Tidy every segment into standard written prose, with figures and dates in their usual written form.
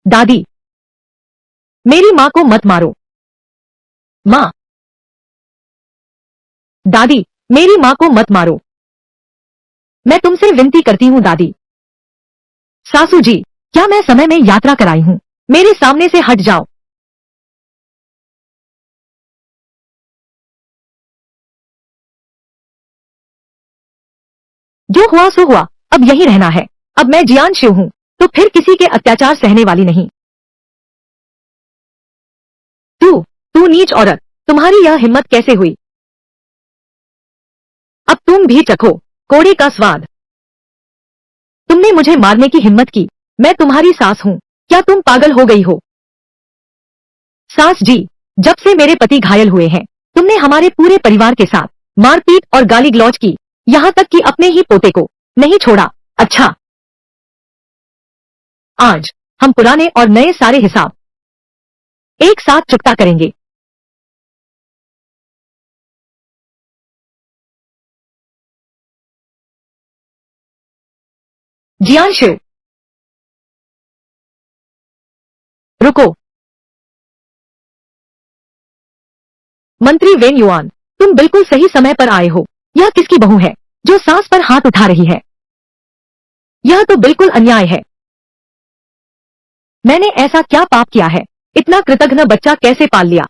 दादी, मेरी माँ को मत मारो। माँ, दादी, मेरी माँ को मत मारो। मैं तुमसे विनती करती हूँ दादी। सासू जी, क्या मैं समय में यात्रा कराई हूँ? मेरे सामने से हट जाओ। जो हुआ सो हुआ, अब यहीं रहना है। अब मैं जियान शिव हूँ, तो फिर किसी के अत्याचार सहने वाली नहीं। तू तू नीच औरत, तुम्हारी यह हिम्मत कैसे हुई? अब तुम भी चखो कोड़े का स्वाद। तुमने मुझे मारने की हिम्मत की। मैं तुम्हारी सास हूँ, क्या तुम पागल हो गई हो? सास जी, जब से मेरे पति घायल हुए हैं, तुमने हमारे पूरे परिवार के साथ मारपीट और गाली गलौज की, यहाँ तक कि अपने ही पोते को नहीं छोड़ा। अच्छा, आज हम पुराने और नए सारे हिसाब एक साथ चुकता करेंगे। जियांशु, रुको। मंत्री वेन युआन, तुम बिल्कुल सही समय पर आए हो। यह किसकी बहू है जो सास पर हाथ उठा रही है? यह तो बिल्कुल अन्याय है। मैंने ऐसा क्या पाप किया है? इतना कृतघ्न बच्चा कैसे पाल लिया?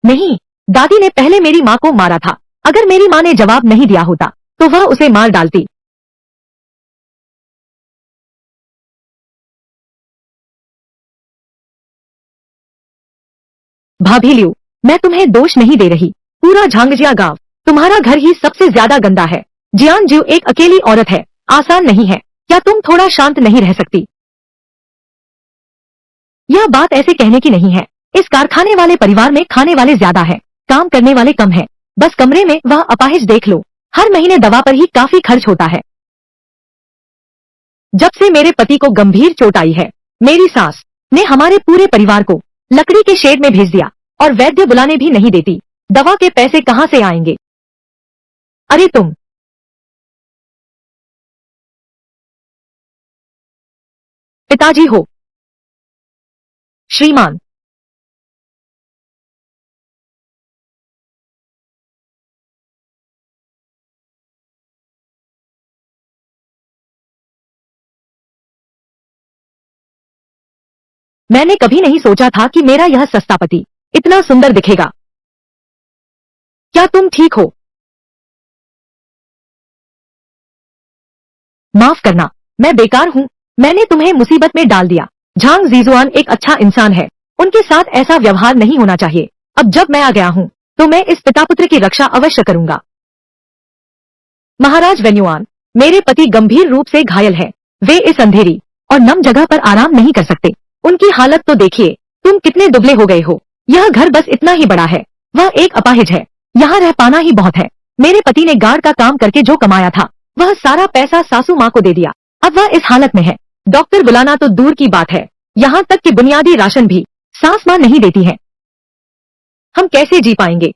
नहीं, दादी ने पहले मेरी माँ को मारा था। अगर मेरी माँ ने जवाब नहीं दिया होता, तो वह उसे मार डालती। भाभी लियो, मैं तुम्हें दोष नहीं दे रही। पूरा झांगजिया गांव तुम्हारा घर ही सबसे ज्यादा गंदा है। जियान जीव एक अकेली औरत है, आसान नहीं है। क्या तुम थोड़ा शांत नहीं रह सकती? यह बात ऐसे कहने की नहीं है। इस कारखाने वाले परिवार में खाने वाले ज्यादा हैं, काम करने वाले कम हैं। बस कमरे में वह अपाहिज देख लो। हर महीने दवा पर ही काफी खर्च होता है। जब से मेरे पति को गंभीर चोट आई है, मेरी सास ने हमारे पूरे परिवार को लकड़ी के शेड में भेज दिया और वैद्य बुलाने भी नहीं देती। दवा के पैसे कहाँ से आएंगे? अरे तुम पिताजी हो? श्रीमान, मैंने कभी नहीं सोचा था कि मेरा यह सस्ता पति इतना सुंदर दिखेगा। क्या तुम ठीक हो? माफ करना, मैं बेकार हूँ। मैंने तुम्हें मुसीबत में डाल दिया। झांग जीजुआन एक अच्छा इंसान है, उनके साथ ऐसा व्यवहार नहीं होना चाहिए। अब जब मैं आ गया हूँ, तो मैं इस पिता पुत्र की रक्षा अवश्य करूंगा। महाराज वेन्युआन, मेरे पति गंभीर रूप से घायल है। वे इस अंधेरी और नम जगह पर आराम नहीं कर सकते। उनकी हालत तो देखिए, तुम कितने दुबले हो गए हो। यह घर बस इतना ही बड़ा है। वह एक अपाहिज है, यहाँ रह पाना ही बहुत है। मेरे पति ने गार्ड का काम करके जो कमाया था, वह सारा पैसा सासू माँ को दे दिया। अब वह इस हालत में है। डॉक्टर बुलाना तो दूर की बात है, यहाँ तक कि बुनियादी राशन भी सास माँ नहीं देती है। हम कैसे जी पाएंगे?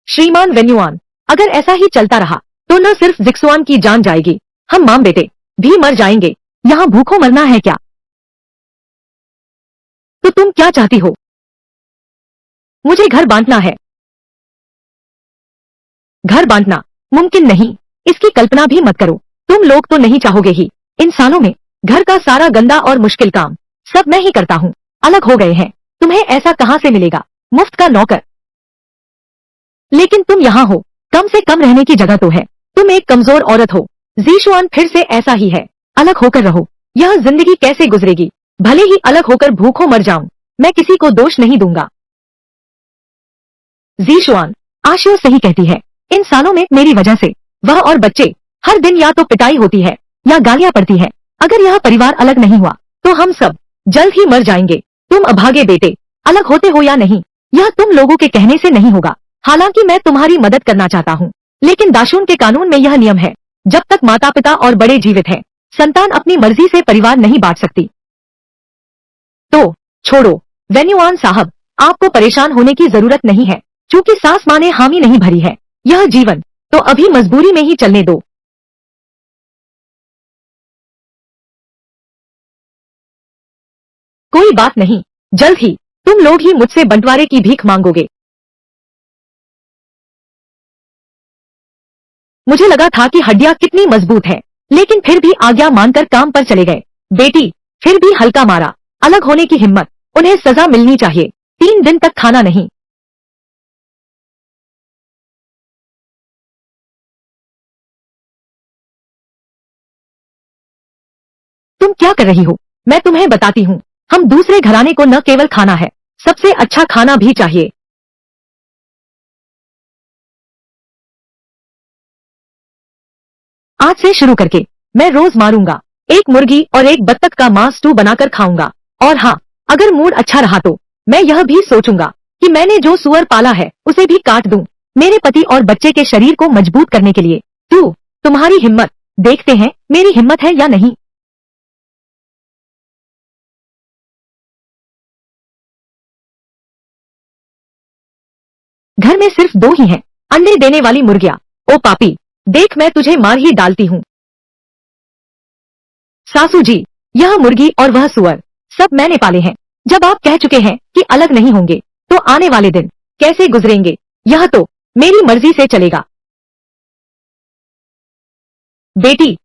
श्रीमान वेन्युआन, अगर ऐसा ही चलता रहा, तो न सिर्फ जिक्सुआन की जान जाएगी, हम माम बेटे भी मर जाएंगे। यहाँ भूखों मरना है क्या? तो तुम क्या चाहती हो? मुझे घर बांटना है। घर बांटना मुमकिन नहीं, इसकी कल्पना भी मत करो। तुम लोग तो नहीं चाहोगे ही। इन सालों में घर का सारा गंदा और मुश्किल काम सब मैं ही करता हूँ। अलग हो गए हैं, तुम्हें ऐसा कहाँ से मिलेगा? मुफ्त का नौकर। लेकिन तुम यहाँ हो, कम से कम रहने की जगह तो है। तुम एक कमजोर औरत हो। जीशुआन फिर से ऐसा ही है। अलग होकर रहो। यह जिंदगी कैसे गुजरेगी? भले ही अलग होकर भूखों मर जाऊं, मैं किसी को दोष नहीं दूंगा। जीशुआन, आशियो सही कहती है। इन सालों में मेरी वजह से वह और बच्चे हर दिन या तो पिटाई होती है या गालियां पड़ती है। अगर यह परिवार अलग नहीं हुआ, तो हम सब जल्द ही मर जाएंगे। तुम अभागे बेटे, अलग होते हो या नहीं, यह तुम लोगों के कहने से नहीं होगा। हालांकि मैं तुम्हारी मदद करना चाहता हूँ, लेकिन दाशून के कानून में यह नियम है, जब तक माता पिता और बड़े जीवित हैं, संतान अपनी मर्जी से परिवार नहीं बांट सकती। तो छोड़ो वेन्युआन साहब, आपको परेशान होने की जरूरत नहीं है, क्योंकि सास माँ ने हामी नहीं भरी है। यह जीवन तो अभी मजबूरी में ही चलने दो। कोई बात नहीं, जल्द ही तुम लोग ही मुझसे बंटवारे की भीख मांगोगे। मुझे लगा था कि हड्डियां कितनी मजबूत है, लेकिन फिर भी आज्ञा मानकर काम पर चले गए। बेटी फिर भी हल्का मारा, अलग होने की हिम्मत, उन्हें सजा मिलनी चाहिए। 3 दिन तक खाना नहीं। तुम क्या कर रही हो? मैं तुम्हें बताती हूँ, हम दूसरे घराने को न केवल खाना है, सबसे अच्छा खाना भी चाहिए। आज से शुरू करके मैं रोज मारूंगा, एक मुर्गी और एक बत्तख का मांस स्टू बनाकर खाऊंगा। और हाँ, अगर मूड अच्छा रहा तो मैं यह भी सोचूंगा कि मैंने जो सुअर पाला है उसे भी काट दूं, मेरे पति और बच्चे के शरीर को मजबूत करने के लिए। तुम्हारी हिम्मत, देखते हैं मेरी हिम्मत है या नहीं। घर में सिर्फ 2 ही हैं, अंडे देने वाली मुर्गियां। ओ पापी, देख मैं तुझे मार ही डालती हूँ। सासू जी, यह मुर्गी और वह सुअर सब मैंने पाले हैं। जब आप कह चुके हैं कि अलग नहीं होंगे, तो आने वाले दिन कैसे गुजरेंगे, यह तो मेरी मर्जी से चलेगा। बेटी,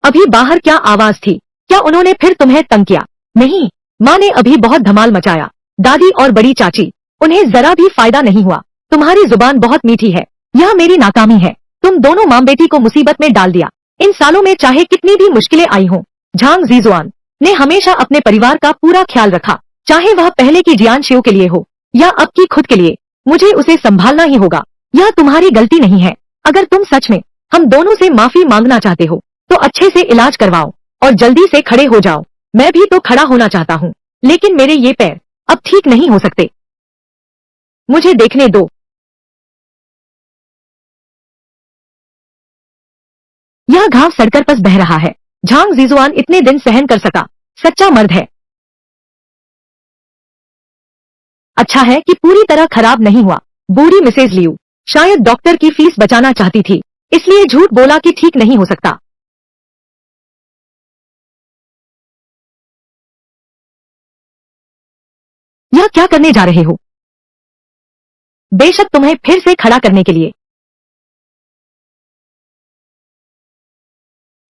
अभी बाहर क्या आवाज थी? क्या उन्होंने फिर तुम्हें तंग किया? नहीं, माँ ने अभी बहुत धमाल मचाया। दादी और बड़ी चाची, उन्हें जरा भी फायदा नहीं हुआ। तुम्हारी जुबान बहुत मीठी है, यह मेरी नाकामी है। तुम दोनों माँ बेटी को मुसीबत में डाल दिया। इन सालों में चाहे कितनी भी मुश्किलें आई हों, झांग जीजुआन ने हमेशा अपने परिवार का पूरा ख्याल रखा, चाहे वह पहले की जियान शिव के लिए हो या अब की खुद के लिए। मुझे उसे संभालना ही होगा। यह तुम्हारी गलती नहीं है। अगर तुम सच में हम दोनों से माफी मांगना चाहते हो, तो अच्छे से इलाज करवाओ और जल्दी से खड़े हो जाओ। मैं भी तो खड़ा होना चाहता हूँ, लेकिन मेरे ये पैर अब ठीक नहीं हो सकते। मुझे देखने दो। यह घाव सड़कर पस बह रहा है। झांग जीजुआन इतने दिन सहन कर सका, सच्चा मर्द है। अच्छा है कि पूरी तरह खराब नहीं हुआ। बूढ़ी मिसेज लियू शायद डॉक्टर की फीस बचाना चाहती थी, इसलिए झूठ बोला कि ठीक नहीं हो सकता। यह क्या करने जा रहे हो? बेशक तुम्हें फिर से खड़ा करने के लिए।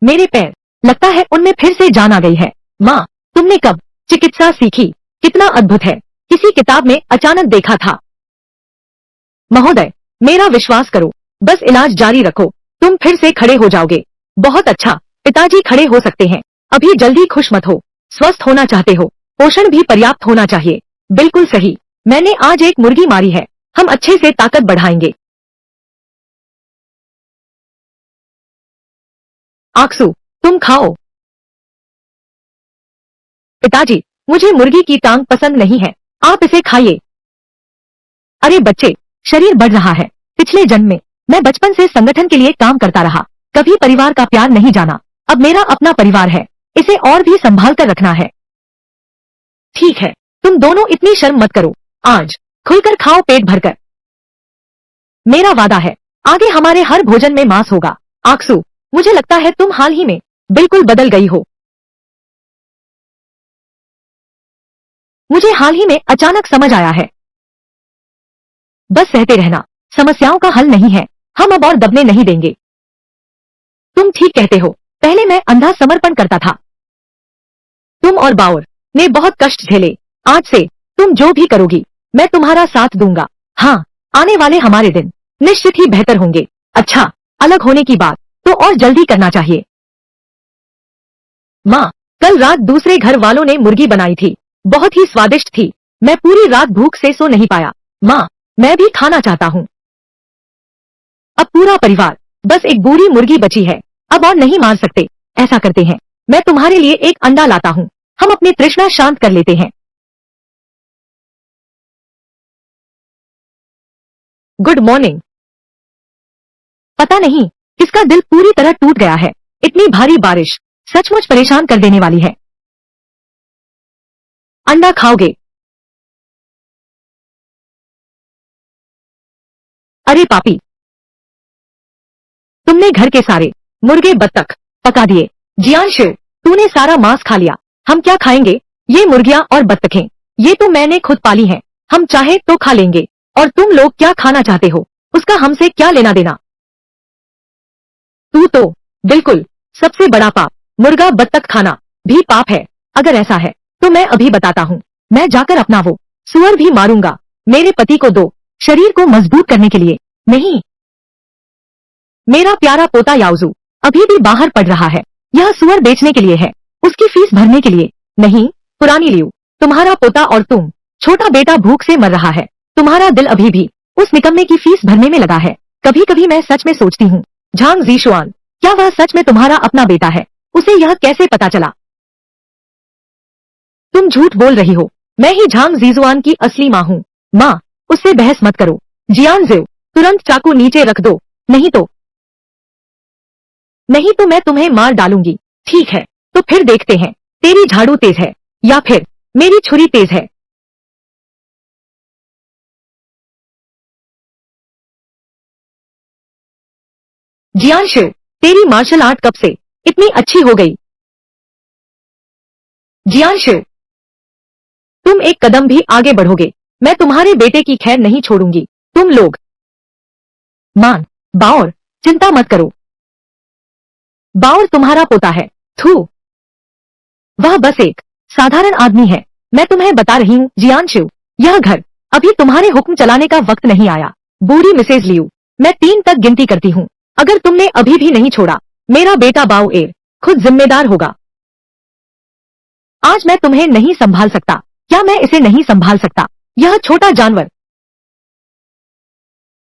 मेरे पैर, लगता है उनमें फिर से जान आ गई है। माँ, तुमने कब चिकित्सा सीखी? कितना अद्भुत है, किसी किताब में अचानक देखा था। महोदय, मेरा विश्वास करो, बस इलाज जारी रखो, तुम फिर से खड़े हो जाओगे। बहुत अच्छा, पिताजी खड़े हो सकते हैं। अभी जल्दी खुश मत हो, स्वस्थ होना चाहते हो, पोषण भी पर्याप्त होना चाहिए। बिल्कुल सही, मैंने आज एक मुर्गी मारी है, हम अच्छे से ताकत बढ़ाएंगे। आक्सू, तुम खाओ। पिताजी, मुझे मुर्गी की टांग पसंद नहीं है, आप इसे खाइए। अरे बच्चे, शरीर बढ़ रहा है। पिछले जन्म में मैं बचपन से संगठन के लिए काम करता रहा, कभी परिवार का प्यार नहीं जाना। अब मेरा अपना परिवार है, इसे और भी संभाल कर रखना है। ठीक है, तुम दोनों इतनी शर्म मत करो। आज खुलकर खाओ पेट भरकर। मेरा वादा है, आगे हमारे हर भोजन में मांस होगा। आक्सू, मुझे लगता है तुम हाल ही में बिल्कुल बदल गई हो। मुझे हाल ही में अचानक समझ आया है। बस सहते रहना समस्याओं का हल नहीं है, हम अब और दबने नहीं देंगे। तुम ठीक कहते हो, पहले मैं अंधा समर्पण करता था। तुम और बाउर ने बहुत कष्ट झेले, आज से तुम जो भी करोगी, मैं तुम्हारा साथ दूंगा। हाँ, आने वाले हमारे दिन निश्चित ही बेहतर होंगे। अच्छा, अलग होने की बात तो और जल्दी करना चाहिए। माँ, कल रात दूसरे घर वालों ने मुर्गी बनाई थी, बहुत ही स्वादिष्ट थी। मैं पूरी रात भूख से सो नहीं पाया। माँ, मैं भी खाना चाहता हूँ। अब पूरा परिवार, बस एक बूढ़ी मुर्गी बची है, अब और नहीं मार सकते। ऐसा करते हैं, मैं तुम्हारे लिए एक अंडा लाता हूँ, हम अपनी तृष्णा शांत कर लेते हैं। Good morning. पता नहीं किसका दिल पूरी तरह टूट गया है, इतनी भारी बारिश सचमुच परेशान कर देने वाली है। अंडा खाओगे? अरे पापी, तुमने घर के सारे मुर्गे बत्तख पका दिए। जियांशु, तूने सारा मांस खा लिया। हम क्या खाएंगे? ये मुर्गियां और बत्तखें, ये तो मैंने खुद पाली हैं। हम चाहे तो खा लेंगे। और तुम लोग क्या खाना चाहते हो, उसका हमसे क्या लेना देना? तू तो बिल्कुल सबसे बड़ा पाप, मुर्गा बत्तख खाना भी पाप है। अगर ऐसा है तो मैं अभी बताता हूँ। मैं जाकर अपना वो सुअर भी मारूंगा। मेरे पति को दो, शरीर को मजबूत करने के लिए नहीं। मेरा प्यारा पोता याओजू अभी भी बाहर पढ़ रहा है। यह सुअर बेचने के लिए है, उसकी फीस भरने के लिए नहीं। पुरानी लियू, तुम्हारा पोता और तुम छोटा बेटा भूख से मर रहा है। तुम्हारा दिल अभी भी उस निकम्मे की फीस भरने में लगा है। कभी कभी मैं सच में सोचती हूँ, झांग जीशुआन, क्या वह सच में तुम्हारा अपना बेटा है? उसे यह कैसे पता चला? तुम झूठ बोल रही हो। मैं ही झांग जीजुआन की असली माँ हूँ। माँ, उससे बहस मत करो। जियांजिव, तुरंत चाकू नीचे रख दो, नहीं तो मैं तुम्हें मार डालूंगी। ठीक है, तो फिर देखते हैं तेरी झाड़ू तेज है या फिर मेरी छुरी तेज है। जियांशु, तेरी मार्शल आर्ट कब से इतनी अच्छी हो गई? जियांशु, तुम एक कदम भी आगे बढ़ोगे, मैं तुम्हारे बेटे की खैर नहीं छोड़ूंगी। तुम लोग मान बाओर, चिंता मत करो। बाओर तुम्हारा पोता है। थू, वह बस एक साधारण आदमी है। मैं तुम्हें बता रही हूँ जियांशु, यह घर अभी तुम्हारे हुक्म चलाने का वक्त नहीं आया। बूढ़ी मिसेज लियू, मैं 3 तक गिनती करती हूँ। अगर तुमने अभी भी नहीं छोड़ा, मेरा बेटा बाओ एर खुद जिम्मेदार होगा। आज मैं तुम्हें नहीं संभाल सकता। क्या मैं इसे नहीं संभाल सकता? यह छोटा जानवर।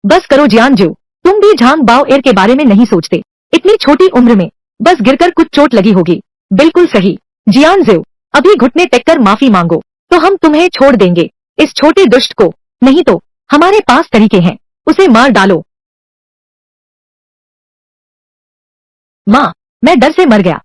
बस करो जियांजू, तुम भी झांग बाओ एर के बारे में नहीं सोचते। इतनी छोटी उम्र में बस गिरकर कुछ चोट लगी होगी। बिल्कुल सही जियांजू, अभी घुटने टेककर माफी मांगो तो हम तुम्हें छोड़ देंगे, इस छोटे दुष्ट को। नहीं तो हमारे पास तरीके हैं, उसे मार डालो। माँ, मैं डर से मर गया।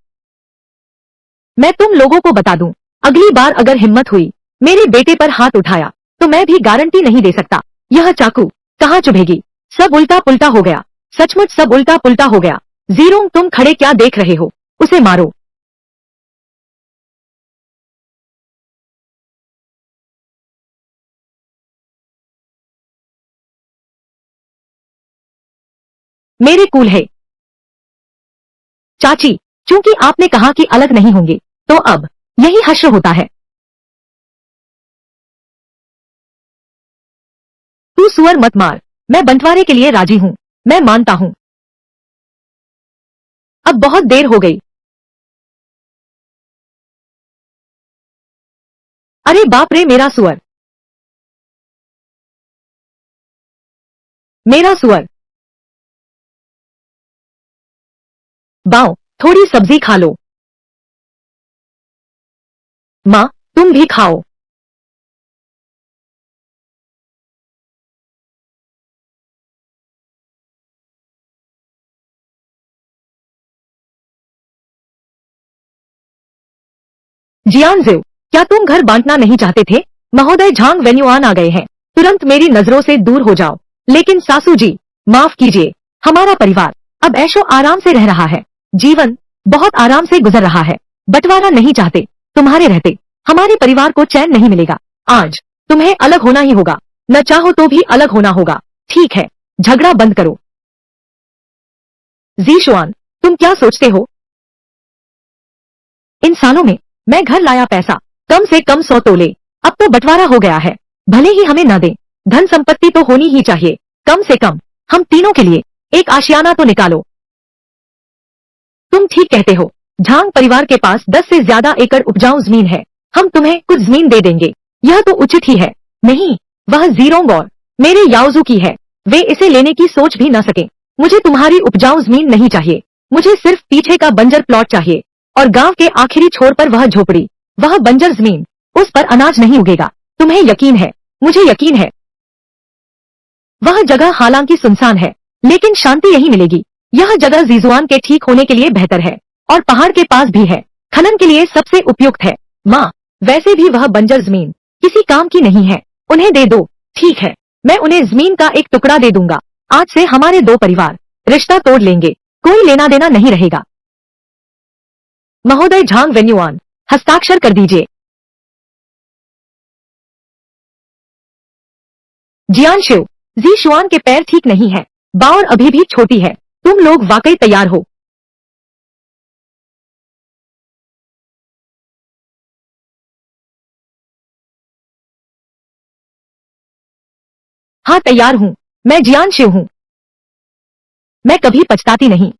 मैं तुम लोगों को बता दूं, अगली बार अगर हिम्मत हुई मेरे बेटे पर हाथ उठाया तो मैं भी गारंटी नहीं दे सकता यह चाकू कहाँ चुभेगी। सब उल्टा पुल्टा हो गया, सचमुच सब उल्टा पुल्टा हो गया। जीरोंग, तुम खड़े क्या देख रहे हो? उसे मारो। मेरे कूल है चाची, चूंकि आपने कहा कि अलग नहीं होंगे तो अब यही हश्र होता है। तू सुअर मत मार, मैं बंटवारे के लिए राजी हूँ। मैं मानता हूँ। अब बहुत देर हो गई। अरे बाप रे, मेरा सुअर, मेरा सुअर। बाओ, थोड़ी सब्जी खा लो। माँ, तुम भी खाओ। जियांजिव, क्या तुम घर बांटना नहीं चाहते थे? महोदय झांग वेन्युआन आ गए हैं, तुरंत मेरी नजरों से दूर हो जाओ। लेकिन सासू जी, माफ कीजिए, हमारा परिवार अब ऐशो आराम से रह रहा है। जीवन बहुत आराम से गुजर रहा है। बंटवारा नहीं चाहते। तुम्हारे रहते हमारे परिवार को चैन नहीं मिलेगा। आज तुम्हें अलग होना ही होगा, न चाहो तो भी अलग होना होगा। ठीक है, झगड़ा बंद करो। जीशुआन, तुम क्या सोचते हो? इन सालों में मैं घर लाया पैसा कम से कम 100 तोले। अब तो बंटवारा हो गया है, भले ही हमें न दे, धन संपत्ति तो होनी ही चाहिए। कम से कम हम तीनों के लिए एक आशियाना तो निकालो। तुम ठीक कहते हो। झांग परिवार के पास 10 से ज्यादा एकड़ उपजाऊ जमीन है। हम तुम्हें कुछ जमीन दे देंगे, यह तो उचित ही है। नहीं, वह जीरोंग और मेरे याओजू की है। वे इसे लेने की सोच भी न सके। मुझे तुम्हारी उपजाऊ जमीन नहीं चाहिए, मुझे सिर्फ पीछे का बंजर प्लॉट चाहिए। और गांव के आखिरी छोर पर वह झोपड़ी, वह बंजर जमीन, उस पर अनाज नहीं उगेगा। तुम्हें यकीन है? मुझे यकीन है। वह जगह हालांकि सुनसान है, लेकिन शांति यही मिलेगी। यह जगह जीजुआन के ठीक होने के लिए बेहतर है और पहाड़ के पास भी है, खनन के लिए सबसे उपयुक्त है। माँ, वैसे भी वह बंजर जमीन किसी काम की नहीं है, उन्हें दे दो। ठीक है, मैं उन्हें जमीन का एक टुकड़ा दे दूंगा। आज से हमारे 2 परिवार रिश्ता तोड़ लेंगे। कोई लेना देना नहीं रहेगा। महोदय झांग वेन्युआन, हस्ताक्षर कर दीजिए। जियानशु, जी शुआन के पैर ठीक नहीं है, बाउर अभी भी छोटी है। तुम लोग वाकई तैयार हो? हाँ तैयार हूँ। मैं जियानशु हूँ। मैं कभी पछताती नहीं।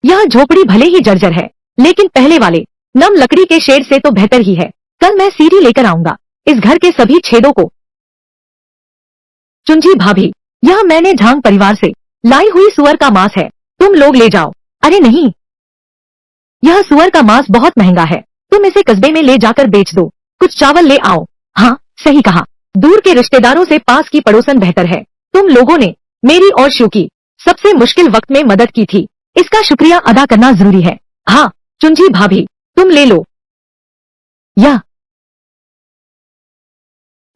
यह झोपड़ी भले ही जर्जर है, लेकिन पहले वाले नम लकड़ी के शेड से तो बेहतर ही है। कल मैं सीढ़ी लेकर आऊंगा, इस घर के सभी छेदों को। चुंजी भाभी, यह मैंने झांग परिवार से लाई हुई सुअर का मांस है, तुम लोग ले जाओ। अरे नहीं, यह सुअर का मांस बहुत महंगा है, तुम इसे कस्बे में ले जाकर बेच दो। कुछ चावल ले आओ। हाँ सही कहा, दूर के रिश्तेदारों से पास की पड़ोसन बेहतर है। तुम लोगों ने मेरी और शू की सबसे मुश्किल वक्त में मदद की थी, इसका शुक्रिया अदा करना जरूरी है। हाँ चुंजी भाभी, तुम ले लो। यह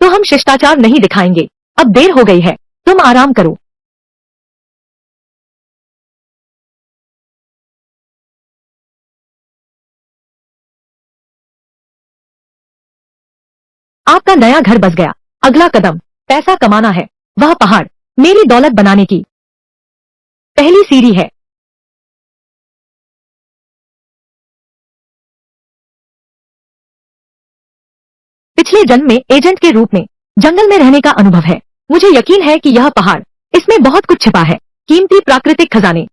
तो हम शिष्टाचार नहीं दिखाएंगे, अब देर हो गई है, तुम आराम करो। आपका नया घर बस गया। अगला कदम पैसा कमाना है। वह पहाड़ मेरी दौलत बनाने की पहली सीढ़ी है। पिछले जन्म में एजेंट के रूप में जंगल में रहने का अनुभव है। मुझे यकीन है कि यह पहाड़, इसमें बहुत कुछ छिपा है, कीमती प्राकृतिक खजाने।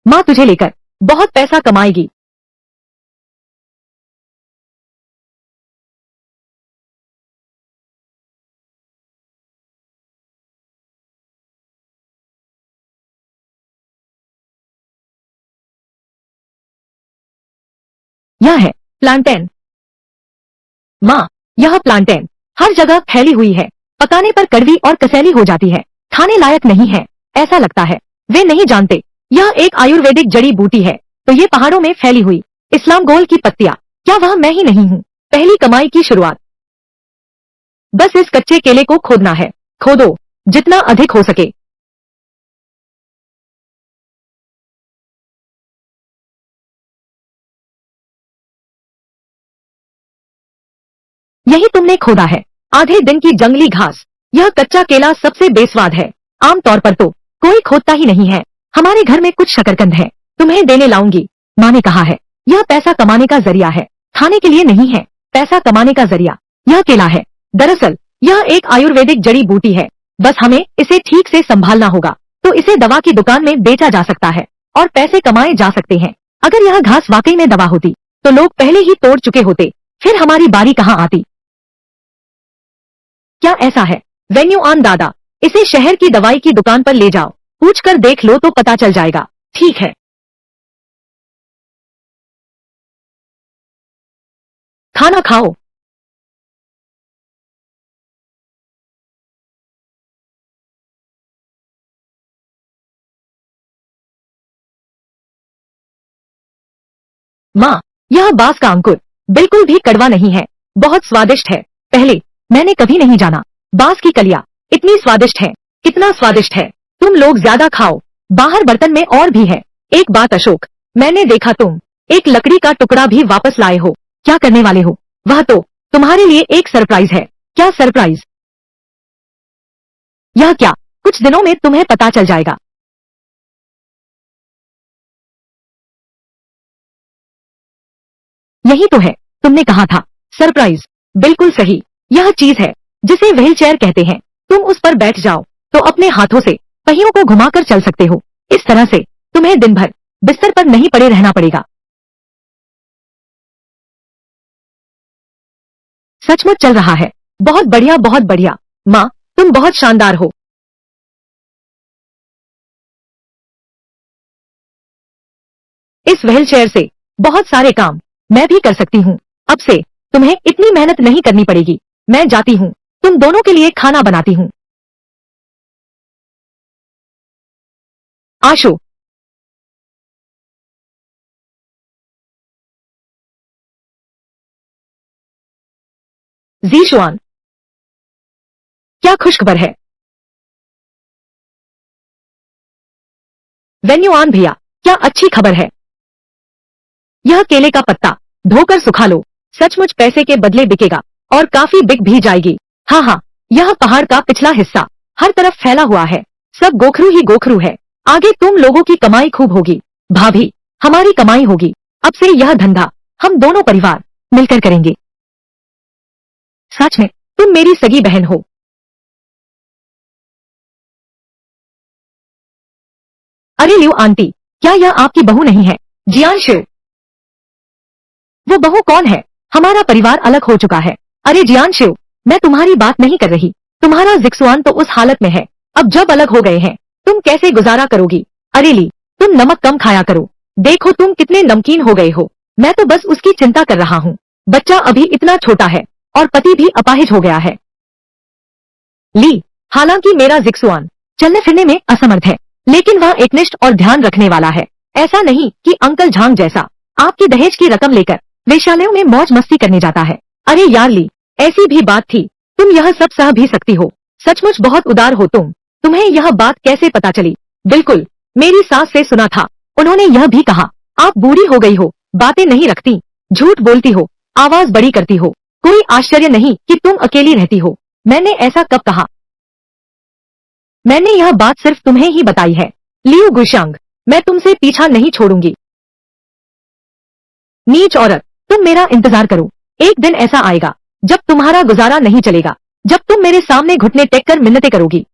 माँ तुझे लेकर बहुत पैसा कमाएगी। यह है प्लांटेन। माँ, यह प्लांटेन हर जगह फैली हुई है, पकाने पर कड़वी और कसैली हो जाती है, खाने लायक नहीं है। ऐसा लगता है वे नहीं जानते यह एक आयुर्वेदिक जड़ी बूटी है। तो ये पहाड़ों में फैली हुई इस्लाम गोल की पत्तियां, क्या वह मैं ही नहीं हूँ? पहली कमाई की शुरुआत। बस इस कच्चे केले को खोदना है, खोदो जितना अधिक हो सके। यही तुमने खोदा है, आधे दिन की जंगली घास। यह कच्चा केला सबसे बेस्वाद है, आमतौर पर तो कोई खोदता ही नहीं है। हमारे घर में कुछ शकरकंद है, तुम्हें देने लाऊंगी। माँ ने कहा है यह पैसा कमाने का जरिया है, खाने के लिए नहीं है, पैसा कमाने का जरिया। यह केला है, दरअसल यह एक आयुर्वेदिक जड़ी बूटी है, बस हमें इसे ठीक से संभालना होगा। तो इसे दवा की दुकान में बेचा जा सकता है और पैसे कमाए जा सकते हैं। अगर यह घास वाकई में दवा होती तो लोग पहले ही तोड़ चुके होते, फिर हमारी बारी कहाँ आती? क्या ऐसा है? वेन्यू आन दादा, इसे शहर की दवाई की दुकान पर ले जाओ, पूछ कर देख लो तो पता चल जाएगा। ठीक है। खाना खाओ। माँ, यह बांस का अंकुर बिल्कुल भी कड़वा नहीं है, बहुत स्वादिष्ट है। पहले मैंने कभी नहीं जाना बांस की कलियां इतनी स्वादिष्ट है। कितना स्वादिष्ट है, तुम लोग ज्यादा खाओ। बाहर बर्तन में और भी है। एक बात अशोक, मैंने देखा तुम एक लकड़ी का टुकड़ा भी वापस लाए हो, क्या करने वाले हो? वह तो तुम्हारे लिए एक सरप्राइज है। क्या सरप्राइज? यह क्या? कुछ दिनों में तुम्हें पता चल जाएगा। यही तो है, तुमने कहा था सरप्राइज। बिल्कुल सही, यह चीज है जिसे व्हील चेयर कहते हैं। तुम उस पर बैठ जाओ तो अपने हाथों से पहियों को घुमाकर चल सकते हो। इस तरह से तुम्हें दिन भर बिस्तर पर नहीं पड़े रहना पड़ेगा। सचमुच चल रहा है, बहुत बढ़िया बहुत बढ़िया। माँ, तुम बहुत शानदार हो। इस व्हील चेयर से बहुत सारे काम मैं भी कर सकती हूँ। अब से तुम्हें इतनी मेहनत नहीं करनी पड़ेगी। मैं जाती हूँ, तुम दोनों के लिए खाना बनाती हूँ। आशु, जीशुआन, क्या खुशखबर है। वेन्युआन भैया, क्या अच्छी खबर है। यह केले का पत्ता धोकर सुखा लो, सचमुच पैसे के बदले बिकेगा और काफी बिक भी जाएगी। हाँ हाँ, यह पहाड़ का पिछला हिस्सा हर तरफ फैला हुआ है, सब गोखरू ही गोखरू है। आगे तुम लोगों की कमाई खूब होगी। भाभी, हमारी कमाई होगी। अब से यह धंधा हम दोनों परिवार मिलकर करेंगे। सच में तुम मेरी सगी बहन हो। अरे लियो आंटी, क्या यह आपकी बहू नहीं है? जियांशु, वो बहू कौन है? हमारा परिवार अलग हो चुका है। अरे जियांशु, मैं तुम्हारी बात नहीं कर रही। तुम्हारा जिक्सुआन तो उस हालत में है, अब जब अलग हो गए हैं तुम कैसे गुजारा करोगी? अरे ली, तुम नमक कम खाया करो। देखो तुम कितने नमकीन हो गए हो। मैं तो बस उसकी चिंता कर रहा हूँ। बच्चा अभी इतना छोटा है और पति भी अपाहिज हो गया है। ली, हालांकि मेरा जिक्सुआन चलने फिरने में असमर्थ है, लेकिन वह एकनिष्ठ और ध्यान रखने वाला है। ऐसा नहीं कि अंकल झांग जैसा आपकी दहेज की रकम लेकर वेश्यालयों में मौज मस्ती करने जाता है। अरे यार ली, ऐसी भी बात थी, तुम यह सब सह भी सकती हो। सचमुच बहुत उदार हो तुम। तुम्हें यह बात कैसे पता चली? बिल्कुल, मेरी सास से सुना था। उन्होंने यह भी कहा, आप बूढ़ी हो गई हो, बातें नहीं रखती, झूठ बोलती हो, आवाज बड़ी करती हो। कोई आश्चर्य नहीं कि तुम अकेली रहती हो। मैंने ऐसा कब कहा? मैंने यह बात सिर्फ तुम्हें ही बताई है। लियो गुशांग, मैं तुमसे पीछा नहीं छोड़ूंगी। नीच औरत, तुम मेरा इंतजार करो। एक दिन ऐसा आएगा जब तुम्हारा गुजारा नहीं चलेगा, जब तुम मेरे सामने घुटने टेक कर मिन्नतें करोगी।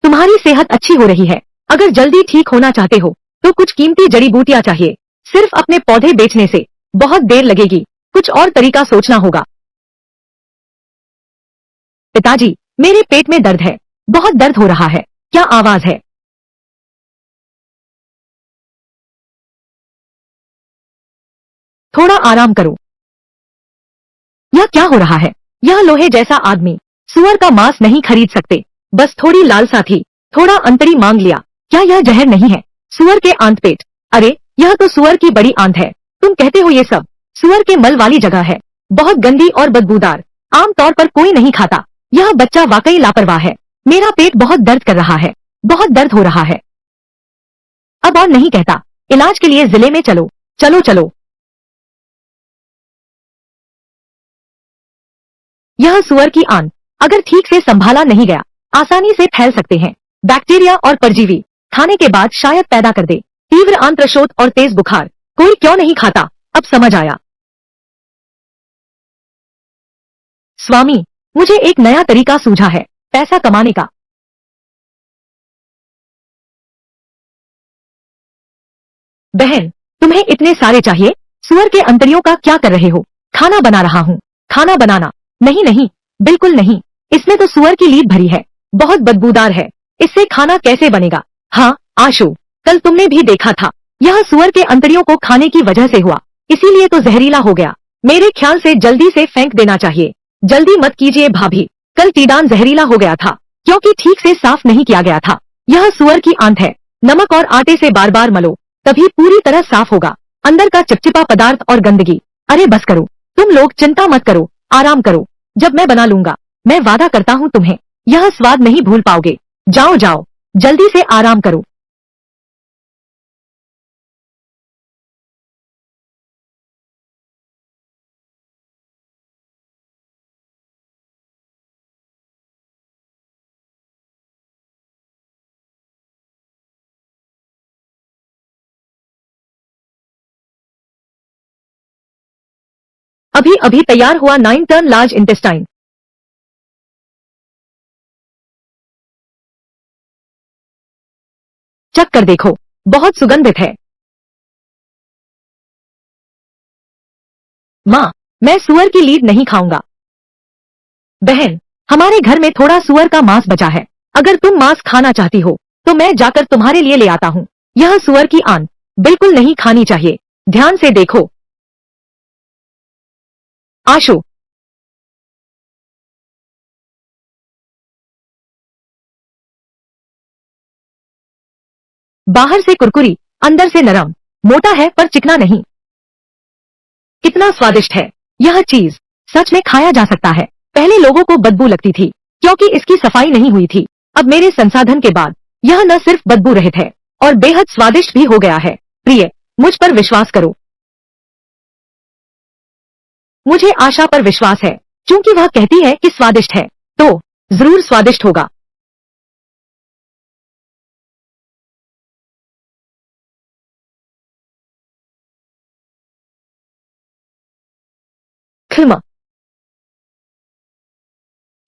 तुम्हारी सेहत अच्छी हो रही है। अगर जल्दी ठीक होना चाहते हो तो कुछ कीमती जड़ी बूटियां चाहिए। सिर्फ अपने पौधे बेचने से बहुत देर लगेगी, कुछ और तरीका सोचना होगा। पिताजी, मेरे पेट में दर्द है, बहुत दर्द हो रहा है। क्या आवाज है? थोड़ा आराम करो। यह क्या हो रहा है? यह लोहे जैसा आदमी सुअर का मांस नहीं खरीद सकते, बस थोड़ी लालसा थी, थोड़ा अंतरी मांग लिया। क्या यह जहर नहीं है? सुअर के आंत पेट। अरे, यह तो सुअर की बड़ी आंत है। तुम कहते हो ये सब सुअर के मल वाली जगह है, बहुत गंदी और बदबूदार, आमतौर पर कोई नहीं खाता। यह बच्चा वाकई लापरवाह है। मेरा पेट बहुत दर्द कर रहा है, बहुत दर्द हो रहा है। अब और नहीं कहता, इलाज के लिए जिले में चलो। चलो चलो। यह सुअर की आंत अगर ठीक से संभाला नहीं गया आसानी से फैल सकते हैं। बैक्टीरिया और परजीवी खाने के बाद शायद पैदा कर दे तीव्र आंत्रशोथ और तेज बुखार। कोई क्यों नहीं खाता? अब समझ आया। स्वामी, मुझे एक नया तरीका सूझा है पैसा कमाने का। बहन, तुम्हें इतने सारे चाहिए? सुअर के अंतड़ियों का क्या कर रहे हो? खाना बना रहा हूँ। खाना बनाना? नहीं नहीं, बिल्कुल नहीं। इसमें तो सुअर की लीद भरी है, बहुत बदबूदार है। इससे खाना कैसे बनेगा? हाँ आशु, कल तुमने भी देखा था, यह सुअर के अंतड़ियों को खाने की वजह से हुआ, इसीलिए तो जहरीला हो गया। मेरे ख्याल से जल्दी से फेंक देना चाहिए। जल्दी मत कीजिए भाभी, कल टीडान जहरीला हो गया था क्योंकि ठीक से साफ नहीं किया गया था। यह सुअर की आंत है, नमक और आटे से बार बार मलो, तभी पूरी तरह साफ होगा, अंदर का चिपचिपा पदार्थ और गंदगी। अरे बस करो, तुम लोग चिंता मत करो, आराम करो। जब मैं बना लूंगा, मैं वादा करता हूँ तुम्हें यह स्वाद नहीं भूल पाओगे। जाओ जाओ, जल्दी से आराम करो। अभी अभी तैयार हुआ 9 टर्न लार्ज इंटेस्टाइन। चख कर देखो, बहुत सुगंधित है। माँ, मैं सुअर की लीद नहीं खाऊंगा। बहन, हमारे घर में थोड़ा सुअर का मांस बचा है, अगर तुम मांस खाना चाहती हो तो मैं जाकर तुम्हारे लिए ले आता हूँ। यह सुअर की आंत बिल्कुल नहीं खानी चाहिए, ध्यान से देखो। आशु, बाहर से कुरकुरी, अंदर से नरम, मोटा है पर चिकना नहीं। कितना स्वादिष्ट है यह चीज, सच में खाया जा सकता है। पहले लोगों को बदबू लगती थी क्योंकि इसकी सफाई नहीं हुई थी। अब मेरे संसाधन के बाद यह न सिर्फ बदबू रहित है और बेहद स्वादिष्ट भी हो गया है। प्रिय, मुझ पर विश्वास करो। मुझे आशा पर विश्वास है, क्योंकि वह कहती है कि स्वादिष्ट है, तो जरूर स्वादिष्ट होगा। खिमा,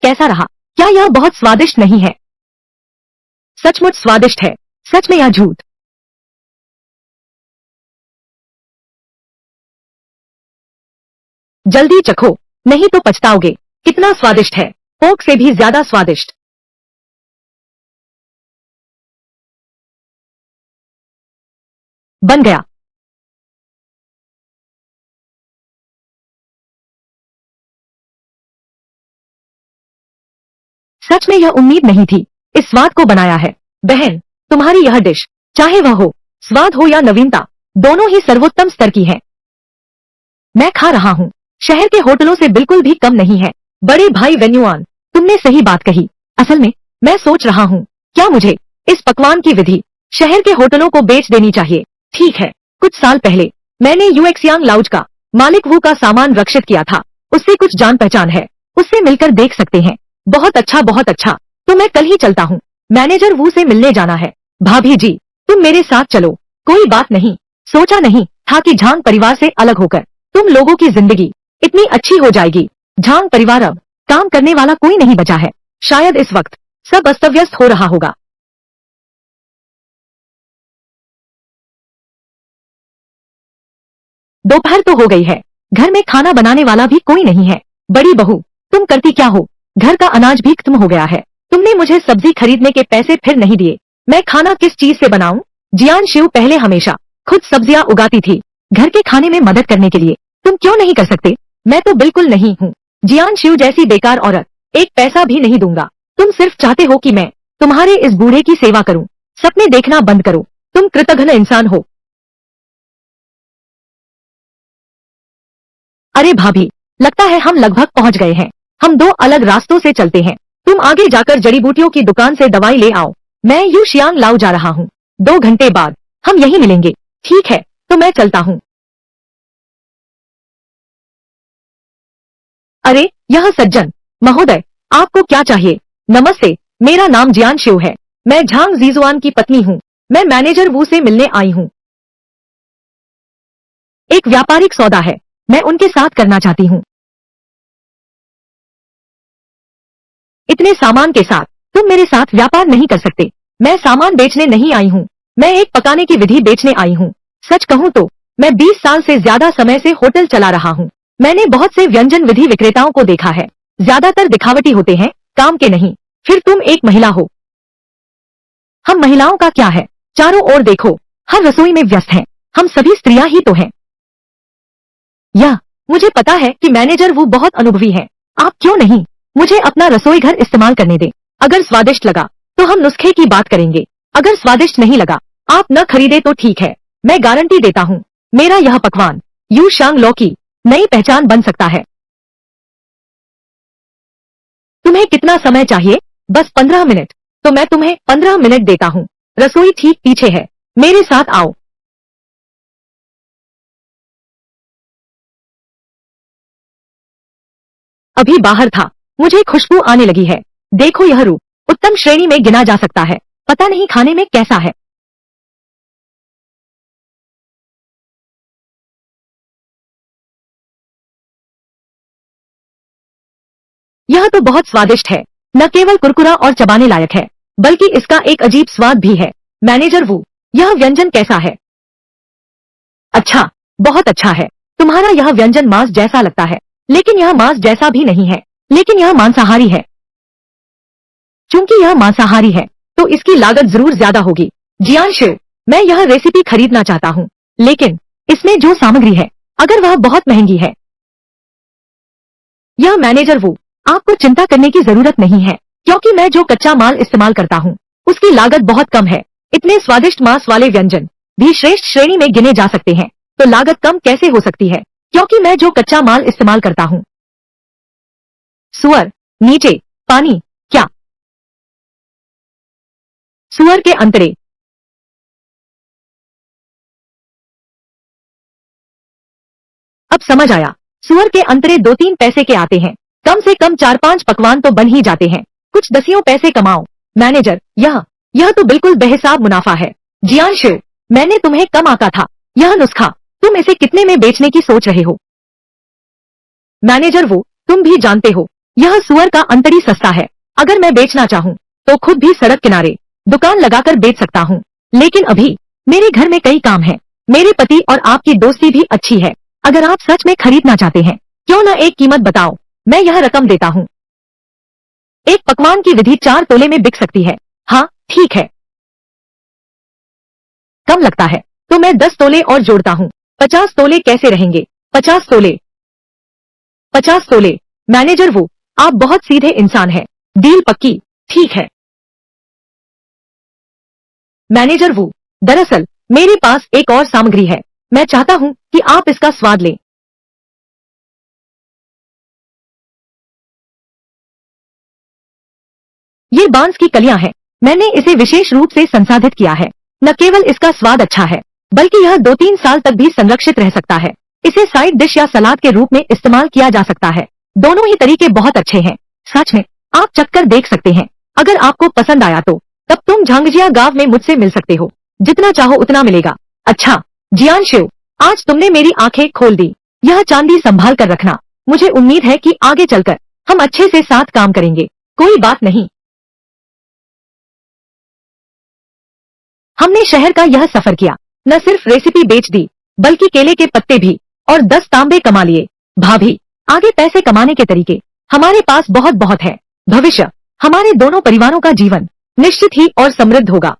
कैसा रहा? क्या यह बहुत स्वादिष्ट नहीं है? सचमुच स्वादिष्ट है। सच में यह झूठ? जल्दी चखो, नहीं तो पछताओगे। कितना स्वादिष्ट है, कोक से भी ज्यादा स्वादिष्ट। बन गया। सच में यह उम्मीद नहीं थी। इस स्वाद को बनाया है बहन, तुम्हारी यह डिश, चाहे वह हो स्वाद हो या नवीनता, दोनों ही सर्वोत्तम स्तर की है। मैं खा रहा हूँ, शहर के होटलों से बिल्कुल भी कम नहीं है। बड़े भाई वेन्युआन, तुमने सही बात कही। असल में मैं सोच रहा हूँ क्या मुझे इस पकवान की विधि शहर के होटलों को बेच देनी चाहिए। ठीक है, कुछ साल पहले मैंने यूएक्सियांग लाउज का मालिक वू का सामान रक्षित किया था। उससे कुछ जान पहचान है, उससे मिलकर देख सकते हैं। बहुत अच्छा, बहुत अच्छा। तो मैं कल ही चलता हूँ, मैनेजर वू से मिलने जाना है। भाभी जी, तुम मेरे साथ चलो। कोई बात नहीं, सोचा नहीं था कि झांग परिवार से अलग होकर तुम लोगों की जिंदगी इतनी अच्छी हो जाएगी। झांग परिवार अब काम करने वाला कोई नहीं बचा है। शायद इस वक्त सब अस्त व्यस्त हो रहा होगा। दोपहर तो हो गई है, घर में खाना बनाने वाला भी कोई नहीं है। बड़ी बहू, तुम करती क्या हो? घर का अनाज भी खत्म हो गया है। तुमने मुझे सब्जी खरीदने के पैसे फिर नहीं दिए। मैं खाना किस चीज से बनाऊं? जियान शिव पहले हमेशा खुद सब्जियां उगाती थी घर के खाने में मदद करने के लिए। तुम क्यों नहीं कर सकते? मैं तो बिल्कुल नहीं हूँ जियान शिव जैसी बेकार औरत, एक पैसा भी नहीं दूंगा। तुम सिर्फ चाहते हो कि मैं तुम्हारे इस बूढ़े की सेवा करूं। सपने देखना बंद करो, तुम कृतघ्न इंसान हो। अरे भाभी, लगता है हम लगभग पहुंच गए हैं। हम दो अलग रास्तों से चलते हैं। तुम आगे जाकर जड़ी बूटियों की दुकान से दवाई ले आओ। मैं यू शियांग लाओ जा रहा हूँ। 2 घंटे बाद हम यहीं मिलेंगे। ठीक है, तो मैं चलता हूँ। अरे यह सज्जन महोदय, आपको क्या चाहिए? नमस्ते, मेरा नाम जियान शिव है। मैं झांग जीजुआन की पत्नी हूँ। मैं मैनेजर वू से मिलने आई हूँ। एक व्यापारिक सौदा है, मैं उनके साथ करना चाहती हूँ। इतने सामान के साथ तुम मेरे साथ व्यापार नहीं कर सकते। मैं सामान बेचने नहीं आई हूँ, मैं एक पकाने की विधि बेचने आई हूँ। सच कहूँ तो मैं 20 साल से ज्यादा समय से होटल चला रहा हूँ। मैंने बहुत से व्यंजन विधि विक्रेताओं को देखा है, ज्यादातर दिखावटी होते हैं, काम के नहीं। फिर तुम एक महिला हो। हम महिलाओं का क्या है? चारों ओर देखो, हर रसोई में व्यस्त हैं। हम सभी स्त्रियां ही तो हैं। यह मुझे पता है कि मैनेजर वो बहुत अनुभवी हैं। आप क्यों नहीं मुझे अपना रसोई घर इस्तेमाल करने दें? अगर स्वादिष्ट लगा तो हम नुस्खे की बात करेंगे। अगर स्वादिष्ट नहीं लगा, आप न खरीदे तो ठीक है। मैं गारंटी देता हूँ, मेरा यह पकवान यू शांग लॉ की नई पहचान बन सकता है। तुम्हें कितना समय चाहिए? बस 15 मिनट। तो मैं तुम्हें 15 मिनट देता हूँ। रसोई ठीक पीछे है, मेरे साथ आओ। अभी बाहर था, मुझे खुशबू आने लगी है। देखो यह रूप उत्तम श्रेणी में गिना जा सकता है। पता नहीं खाने में कैसा है। यह तो बहुत स्वादिष्ट है, न केवल कुरकुरा और चबाने लायक है, बल्कि इसका एक अजीब स्वाद भी है। मैनेजर वू, यह व्यंजन कैसा है? अच्छा, बहुत अच्छा है। तुम्हारा यह व्यंजन मांस जैसा लगता है, लेकिन यह मांस जैसा भी नहीं है। लेकिन यह मांसाहारी है। चूंकि यह मांसाहारी है, तो इसकी लागत जरूर ज्यादा होगी। जियांशु, मैं यह रेसिपी खरीदना चाहता हूँ, लेकिन इसमें जो सामग्री है, अगर वह बहुत महंगी है। यह मैनेजर वो, आपको चिंता करने की जरूरत नहीं है, क्योंकि मैं जो कच्चा माल इस्तेमाल करता हूँ, उसकी लागत बहुत कम है। इतने स्वादिष्ट मांस वाले व्यंजन भी श्रेष्ठ श्रेणी में गिने जा सकते हैं, तो लागत कम कैसे हो सकती है? क्योंकि मैं जो कच्चा माल इस्तेमाल करता हूँ। सुअर, नीचे, पानी, क्या? सुअर के अंतरे। अब समझ आया। सुअर के अंतरे 2-3 पैसे के आते हैं। कम से कम 4-5 पकवान तो बन ही जाते हैं। कुछ दसियों पैसे कमाओ। मैनेजर, यह तो बिल्कुल बेहिसाब मुनाफा है। जियांशु, मैंने तुम्हें कम आका था। यह नुस्खा, तुम इसे कितने में बेचने की सोच रहे हो? मैनेजर, वो तुम भी जानते हो, यह सुअर का अंतरी सस्ता है। अगर मैं बेचना चाहूँ तो खुद भी सड़क किनारे दुकान लगाकर बेच सकता हूँ। लेकिन अभी मेरे घर में कई काम हैं। मेरे पति और आपकी दोस्ती भी अच्छी है। अगर आप सच में खरीदना चाहते हैं, क्यों न एक कीमत बताओ, मैं यह रकम देता हूँ। एक पकवान की विधि 4 तोले में बिक सकती है। हाँ, ठीक है। कम लगता है तो मैं 10 तोले और जोड़ता हूँ। 50 तोले कैसे रहेंगे? 50 तोले। 50 तोले। मैनेजर, वो आप बहुत सीधे इंसान हैं। डील पक्की। ठीक है। मैनेजर, वो दरअसल मेरे पास एक और सामग्री है। मैं चाहता हूँ कि आप इसका स्वाद लें। ये बांस की कलियां हैं। मैंने इसे विशेष रूप से संसाधित किया है। न केवल इसका स्वाद अच्छा है, बल्कि यह 2-3 साल तक भी संरक्षित रह सकता है। इसे साइड डिश या सलाद के रूप में इस्तेमाल किया जा सकता है। दोनों ही तरीके बहुत अच्छे हैं। सच में, आप चखकर देख सकते हैं। अगर आपको पसंद आया तो तब तुम झांगजिया गांव में मुझसे मिल सकते हो। जितना चाहो उतना मिलेगा। अच्छा, जियांशु, आज तुमने मेरी आंखें खोल दी। यह चांदी संभाल कर रखना। मुझे उम्मीद है कि आगे चलकर हम अच्छे से साथ काम करेंगे। कोई बात नहीं। हमने शहर का यह सफर किया। न सिर्फ रेसिपी बेच दी, बल्कि केले के पत्ते भी, और 10 तांबे कमा लिए। भाभी, आगे पैसे कमाने के तरीके हमारे पास बहुत बहुत है। भविष्य हमारे दोनों परिवारों का जीवन निश्चित ही और समृद्ध होगा।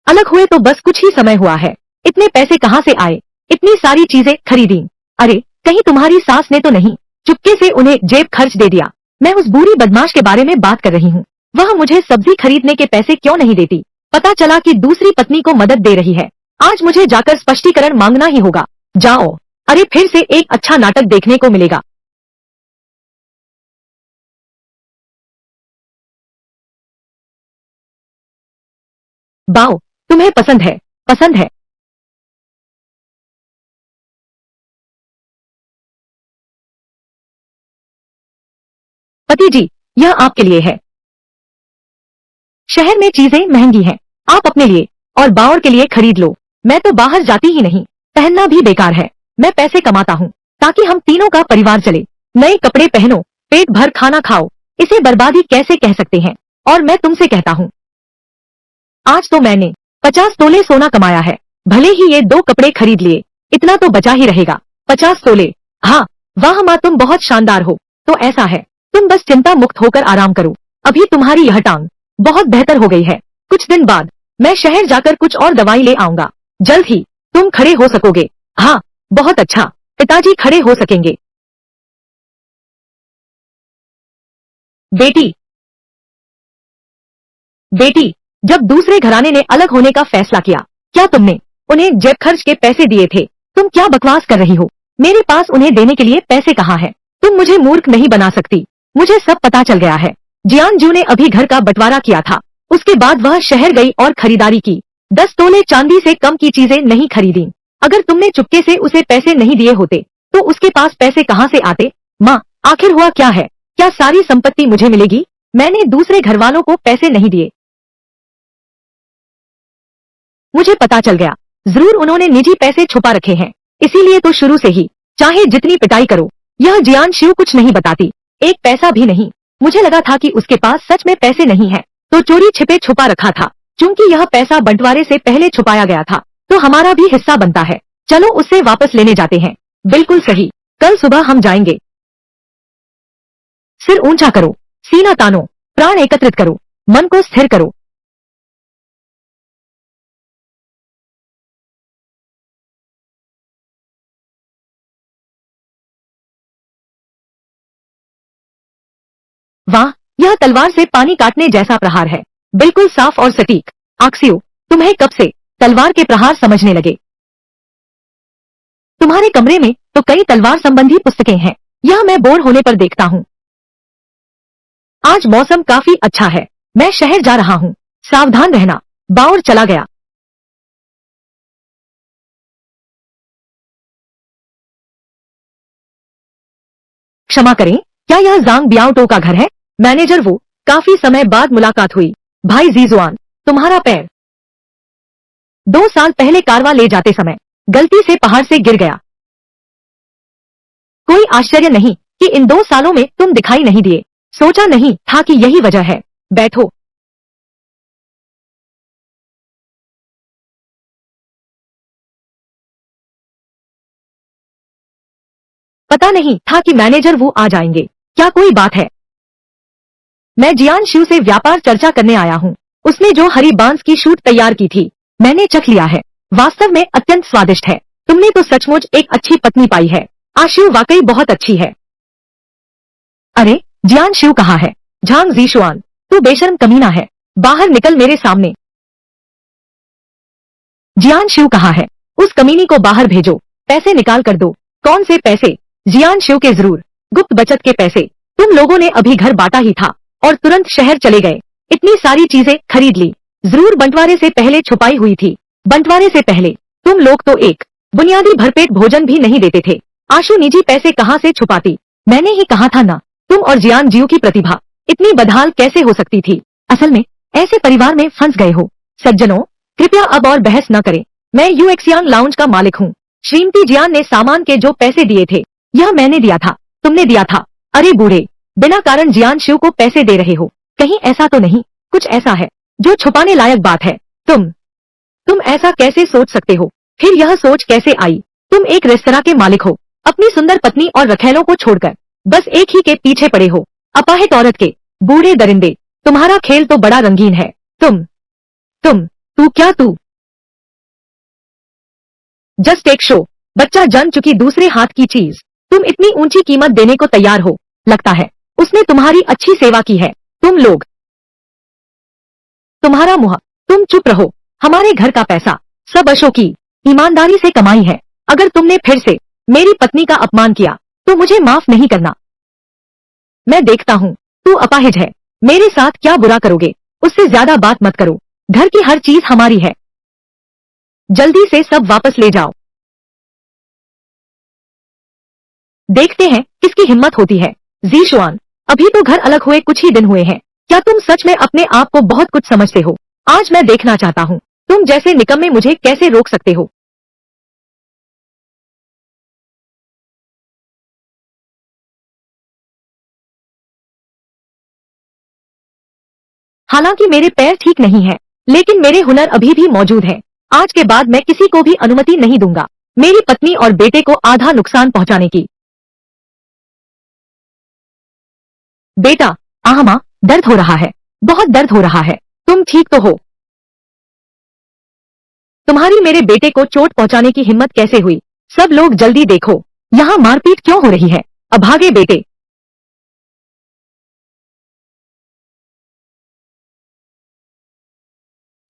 अलग हुए तो बस कुछ ही समय हुआ है। इतने पैसे कहाँ से आए? इतनी सारी चीजें खरीदी। अरे, कहीं तुम्हारी सास ने तो नहीं चुपके से उन्हें जेब खर्च दे दिया? मैं उस बुरी बदमाश के बारे में बात कर रही हूँ। वह मुझे सब्जी खरीदने के पैसे क्यों नहीं देती? पता चला कि दूसरी पत्नी को मदद दे रही है। आज मुझे जाकर स्पष्टीकरण मांगना ही होगा। जाओ। अरे, फिर से एक अच्छा नाटक देखने को मिलेगा। बाओ, तुम्हें पसंद है? पसंद है। पति जी, यह आपके लिए है। शहर में चीजें महंगी हैं। आप अपने लिए और बावर के लिए खरीद लो। मैं तो बाहर जाती ही नहीं। पहनना भी बेकार है। मैं पैसे कमाता हूँ ताकि हम तीनों का परिवार चले। नए कपड़े पहनो, पेट भर खाना खाओ। इसे बर्बादी कैसे कह सकते हैं? और मैं तुमसे कहता हूँ, आज तो मैंने 50 तोले सोना कमाया है। भले ही ये 2 कपड़े खरीद लिए, इतना तो बचा ही रहेगा। 50 तोले। हाँ, वाह माँ, तुम बहुत शानदार हो। तो ऐसा है, तुम बस चिंता मुक्त होकर आराम करो। अभी तुम्हारी यह टांग बहुत बेहतर हो गई है। कुछ दिन बाद मैं शहर जाकर कुछ और दवाई ले आऊंगा। जल्द ही तुम खड़े हो सकोगे। हाँ, बहुत अच्छा। पिताजी खड़े हो सकेंगे। बेटी, बेटी, जब दूसरे घराने ने अलग होने का फैसला किया, क्या तुमने उन्हें जेब खर्च के पैसे दिए थे? तुम क्या बकवास कर रही हो? मेरे पास उन्हें देने के लिए पैसे कहाँ हैं? तुम मुझे मूर्ख नहीं बना सकती। मुझे सब पता चल गया है। जियांजू ने अभी घर का बंटवारा किया था। उसके बाद वह शहर गई और खरीदारी की। 10 तोले चांदी से कम की चीजें नहीं खरीदी। अगर तुमने चुपके से उसे पैसे नहीं दिए होते, तो उसके पास पैसे कहाँ से आते? माँ, आखिर हुआ क्या है? क्या सारी संपत्ति मुझे मिलेगी? मैंने दूसरे घर वालों को पैसे नहीं दिए। मुझे पता चल गया। जरूर उन्होंने निजी पैसे छुपा रखे हैं। इसीलिए तो शुरू से ही, चाहे जितनी पिटाई करो, यह जियान शिव कुछ नहीं बताती। एक पैसा भी नहीं। मुझे लगा था कि उसके पास सच में पैसे नहीं है, तो चोरी छिपे छुपा रखा था। क्योंकि यह पैसा बंटवारे से पहले छुपाया गया था, तो हमारा भी हिस्सा बनता है। चलो उससे वापस लेने जाते हैं। बिल्कुल सही। कल सुबह हम जाएंगे। सिर ऊंचा करो, सीना तानो, प्राण एकत्रित करो, मन को स्थिर करो। वाह, यह तलवार से पानी काटने जैसा प्रहार है। बिल्कुल साफ और सटीक। आक्सियो, तुम्हें कब से तलवार के प्रहार समझने लगे। तुम्हारे कमरे में तो कई तलवार संबंधी पुस्तकें हैं, यह मैं बोर होने पर देखता हूँ। आज मौसम काफी अच्छा है, मैं शहर जा रहा हूँ, सावधान रहना। बाउर चला गया। क्षमा करें, क्या यह जांग बियाओटो का घर है? मैनेजर वो, काफी समय बाद मुलाकात हुई। भाई जीजुआन, तुम्हारा पैर 2 साल पहले कारवा ले जाते समय गलती से पहाड़ से गिर गया। कोई आश्चर्य नहीं कि इन 2 सालों में तुम दिखाई नहीं दिए। सोचा नहीं था कि यही वजह है। बैठो। पता नहीं था कि मैनेजर वो आ जाएंगे। क्या कोई बात है? मैं जियान शिव से व्यापार चर्चा करने आया हूँ। उसने जो हरी बांस की शूट तैयार की थी, मैंने चख लिया है। वास्तव में अत्यंत स्वादिष्ट है। तुमने तो सचमुच एक अच्छी पत्नी पाई है। आशु वाकई बहुत अच्छी है। अरे, जियान शिव कहाँ है? झांग जीशुआन, तू बेशर्म कमीना है, बाहर निकल मेरे सामने। जियान शिव कहाँ है? उस कमीनी को बाहर भेजो। पैसे निकाल कर दो। कौन से पैसे? जियान शिव के जरूर, गुप्त बचत के पैसे। तुम लोगों ने अभी घर बांटा ही था और तुरंत शहर चले गए। इतनी सारी चीजें खरीद ली, जरूर बंटवारे से पहले छुपाई हुई थी। बंटवारे से पहले तुम लोग तो एक बुनियादी भरपेट भोजन भी नहीं देते थे। आशु निजी पैसे कहाँ से छुपाती? मैंने ही कहा था ना, तुम और जियान जियो की प्रतिभा इतनी बदहाल कैसे हो सकती थी? असल में ऐसे परिवार में फंस गए हो। सज्जनों, कृपया अब और बहस न करें। मैं यूएक्सियांग लाउंज का मालिक हूँ। श्रीमती जियान ने सामान के जो पैसे दिए थे, यह मैंने दिया था, तुमने दिया था। अरे बूढ़े, बिना कारण जियान शिव को पैसे दे रहे हो। कहीं ऐसा तो नहीं कुछ ऐसा है जो छुपाने लायक बात है? तुम ऐसा कैसे सोच सकते हो? फिर यह सोच कैसे आई? तुम एक रेस्तरां के मालिक हो, अपनी सुंदर पत्नी और रखैलों को छोड़कर बस एक ही के पीछे पड़े हो, अपाहिज औरत के। बूढ़े दरिंदे, तुम्हारा खेल तो बड़ा रंगीन है। तू जस्ट एक शो, बच्चा जन चुकी दूसरे हाथ की चीज। तुम इतनी ऊंची कीमत देने को तैयार हो? लगता है उसने तुम्हारी अच्छी सेवा की है। तुम लोग, तुम्हारा मुंह। तुम चुप रहो। हमारे घर का पैसा सब अशोक की ईमानदारी से कमाई है। अगर तुमने फिर से मेरी पत्नी का अपमान किया तो मुझे माफ नहीं करना। मैं देखता हूँ तू अपाहिज है, मेरे साथ क्या बुरा करोगे। उससे ज्यादा बात मत करो। घर की हर चीज हमारी है। जल्दी से सब वापस ले जाओ। देखते हैं किसकी हिम्मत होती है। जीशुआन, अभी तो घर अलग हुए कुछ ही दिन हुए हैं। क्या तुम सच में अपने आप को बहुत कुछ समझते हो? आज मैं देखना चाहता हूँ तुम जैसे निकम्मे मुझे कैसे रोक सकते हो। हालांकि मेरे पैर ठीक नहीं हैं, लेकिन मेरे हुनर अभी भी मौजूद हैं। आज के बाद मैं किसी को भी अनुमति नहीं दूंगा मेरी पत्नी और बेटे को आधा नुकसान पहुंचाने की। बेटा, आह माँ, दर्द हो रहा है, बहुत दर्द हो रहा है। तुम ठीक तो हो? तुम्हारी मेरे बेटे को चोट पहुंचाने की हिम्मत कैसे हुई? सब लोग जल्दी देखो, यहाँ मारपीट क्यों हो रही है? अभागे बेटे।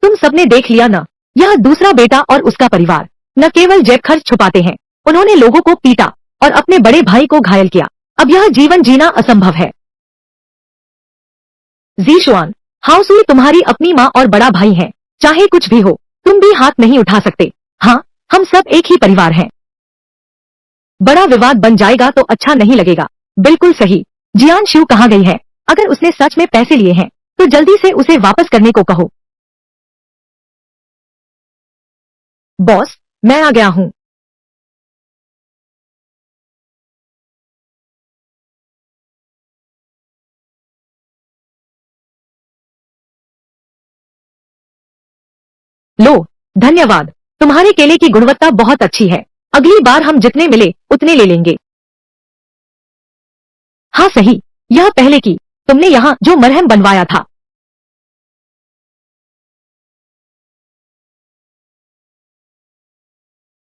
तुम सबने देख लिया ना, यह दूसरा बेटा और उसका परिवार न केवल जेब खर्च छुपाते हैं, उन्होंने लोगों को पीटा और अपने बड़े भाई को घायल किया। अब यह जीवन जीना असंभव है। जीशुआन, हाउसुई तुम्हारी अपनी माँ और बड़ा भाई हैं। चाहे कुछ भी हो, तुम भी हाथ नहीं उठा सकते। हाँ, हम सब एक ही परिवार हैं। बड़ा विवाद बन जाएगा तो अच्छा नहीं लगेगा। बिल्कुल सही। जियान शिव कहाँ गई है? अगर उसने सच में पैसे लिए हैं तो जल्दी से उसे वापस करने को कहो। बॉस, मैं आ गया हूँ। लो, धन्यवाद। तुम्हारे केले की गुणवत्ता बहुत अच्छी है। अगली बार हम जितने मिले उतने ले लेंगे। हाँ सही, यह पहले की तुमने यहाँ जो मरहम बनवाया था।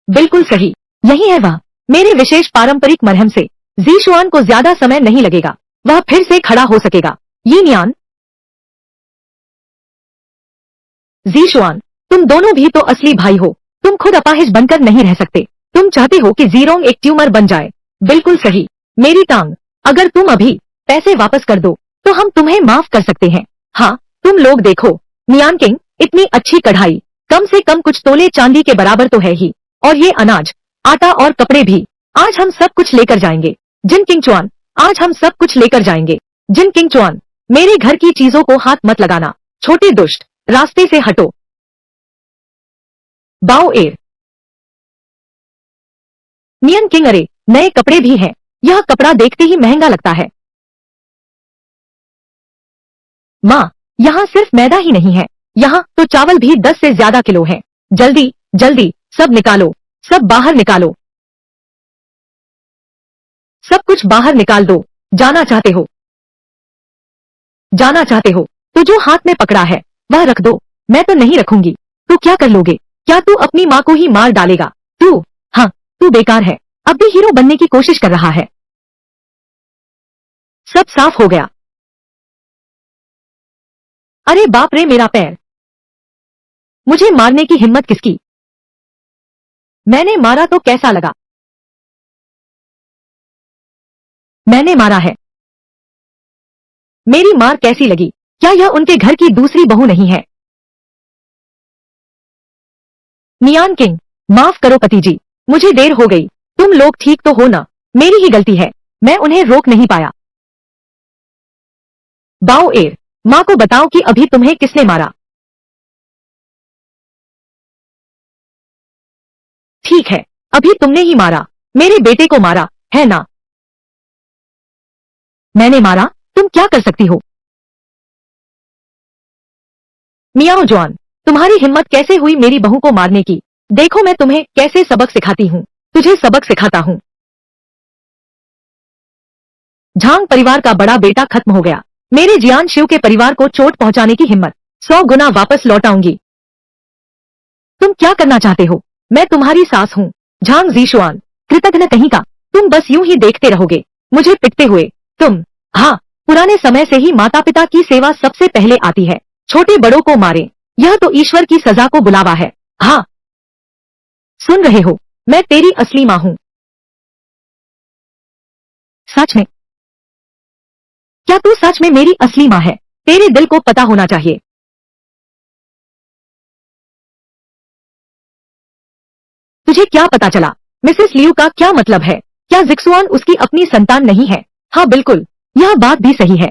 बिल्कुल सही, यही है वह, मेरे विशेष पारंपरिक मरहम से जीशुआन को ज्यादा समय नहीं लगेगा, वह फिर से खड़ा हो सकेगा। यीनियान, जीशुआन, तुम दोनों भी तो असली भाई हो। तुम खुद अपाहिज बनकर नहीं रह सकते। तुम चाहते हो कि जीरोंग एक ट्यूमर बन जाए। बिल्कुल सही। मेरी टांग, अगर तुम अभी पैसे वापस कर दो तो हम तुम्हें माफ कर सकते हैं। हाँ, तुम लोग देखो, नियान किंग, इतनी अच्छी कढ़ाई, कम से कम कुछ तोले चांदी के बराबर तो है ही। और ये अनाज, आटा और कपड़े भी, आज हम सब कुछ लेकर जाएंगे। जिन किंग चुआन, आज हम सब कुछ लेकर जाएंगे। जिन किंग चुआन, मेरे घर की चीजों को हाथ मत लगाना। छोटे दुष्ट, रास्ते से हटो। बाओ एर, नियन किंग, अरे नए कपड़े भी हैं। यह कपड़ा देखते ही महंगा लगता है। माँ, यहाँ सिर्फ मैदा ही नहीं है, यहाँ तो चावल भी 10 से ज्यादा किलो हैं। जल्दी जल्दी सब निकालो, सब बाहर निकालो, सब कुछ बाहर निकाल दो। जाना चाहते हो, जाना चाहते हो तो जो हाथ में पकड़ा है वह रख दो। मैं तो नहीं रखूंगी। तू क्या कर लोगे? क्या तू अपनी माँ को ही मार डालेगा? तू, हाँ, तू बेकार है। अब भी हीरो बनने की कोशिश कर रहा है। सब साफ हो गया। अरे बाप रे, मेरा पैर! मुझे मारने की हिम्मत किसकी? मैंने मारा तो कैसा लगा? मैंने मारा है। मेरी मार कैसी लगी? क्या यह उनके घर की दूसरी बहू नहीं है? नियान किंग, माफ करो पति जी, मुझे देर हो गई। तुम लोग ठीक तो हो ना? मेरी ही गलती है, मैं उन्हें रोक नहीं पाया। बाओ एर, माँ को बताओ कि अभी तुम्हें किसने मारा। ठीक है, अभी तुमने ही मारा, मेरे बेटे को मारा, है ना? मैंने मारा? तुम क्या कर सकती हो? मियाओ जॉन, तुम्हारी हिम्मत कैसे हुई मेरी बहू को मारने की? देखो मैं तुम्हें कैसे सबक सिखाती हूँ। तुझे सबक सिखाता हूँ। झांग परिवार का बड़ा बेटा खत्म हो गया। मेरे जियान शिव के परिवार को चोट पहुंचाने की हिम्मत, 100 गुना वापस लौटाऊंगी। तुम क्या करना चाहते हो? मैं तुम्हारी सास हूँ, झांग जीशुआन, कृतघ्न कहीं का। तुम बस यूं ही देखते रहोगे मुझे पिटते हुए। तुम, हाँ, पुराने समय से ही माता पिता की सेवा सबसे पहले आती है। छोटे बड़ों को मारे, यह तो ईश्वर की सजा को बुलावा है। हाँ, सुन रहे हो, मैं तेरी असली माँ हूँ। सच में? क्या तू सच में मेरी असली माँ है? तेरे दिल को पता होना चाहिए। तुझे क्या पता चला? मिसेस लियू का क्या मतलब है? क्या जिक्सुआन उसकी अपनी संतान नहीं है? हाँ बिल्कुल, यह बात भी सही है।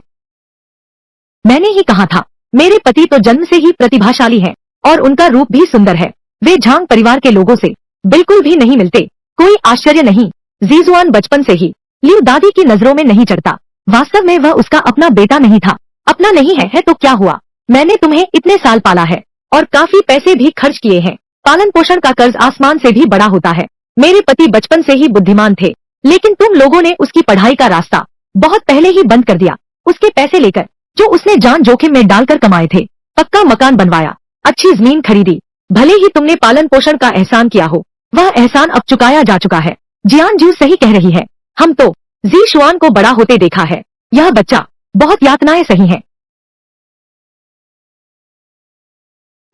मैंने ही कहा था, मेरे पति तो जन्म से ही प्रतिभाशाली हैं और उनका रूप भी सुंदर है। वे झांग परिवार के लोगों से बिल्कुल भी नहीं मिलते। कोई आश्चर्य नहीं, जीजुआन बचपन से ही लियू दादी की नजरों में नहीं चढ़ता। वास्तव में वह उसका अपना बेटा नहीं था। अपना नहीं है तो क्या हुआ? मैंने तुम्हें इतने साल पाला है और काफी पैसे भी खर्च किए हैं। पालन पोषण का कर्ज आसमान से भी बड़ा होता है। मेरे पति बचपन से ही बुद्धिमान थे, लेकिन तुम लोगों ने उसकी पढ़ाई का रास्ता बहुत पहले ही बंद कर दिया। उसके पैसे लेकर जो उसने जान जोखिम में डालकर कमाए थे, पक्का मकान बनवाया, अच्छी जमीन खरीदी। भले ही तुमने पालन पोषण का एहसान किया हो, वह एहसान अब चुकाया जा चुका है। जियान जू सही कह रही है, हम तो जी शुआन को बड़ा होते देखा है। यह बच्चा बहुत यातनाएं सही है।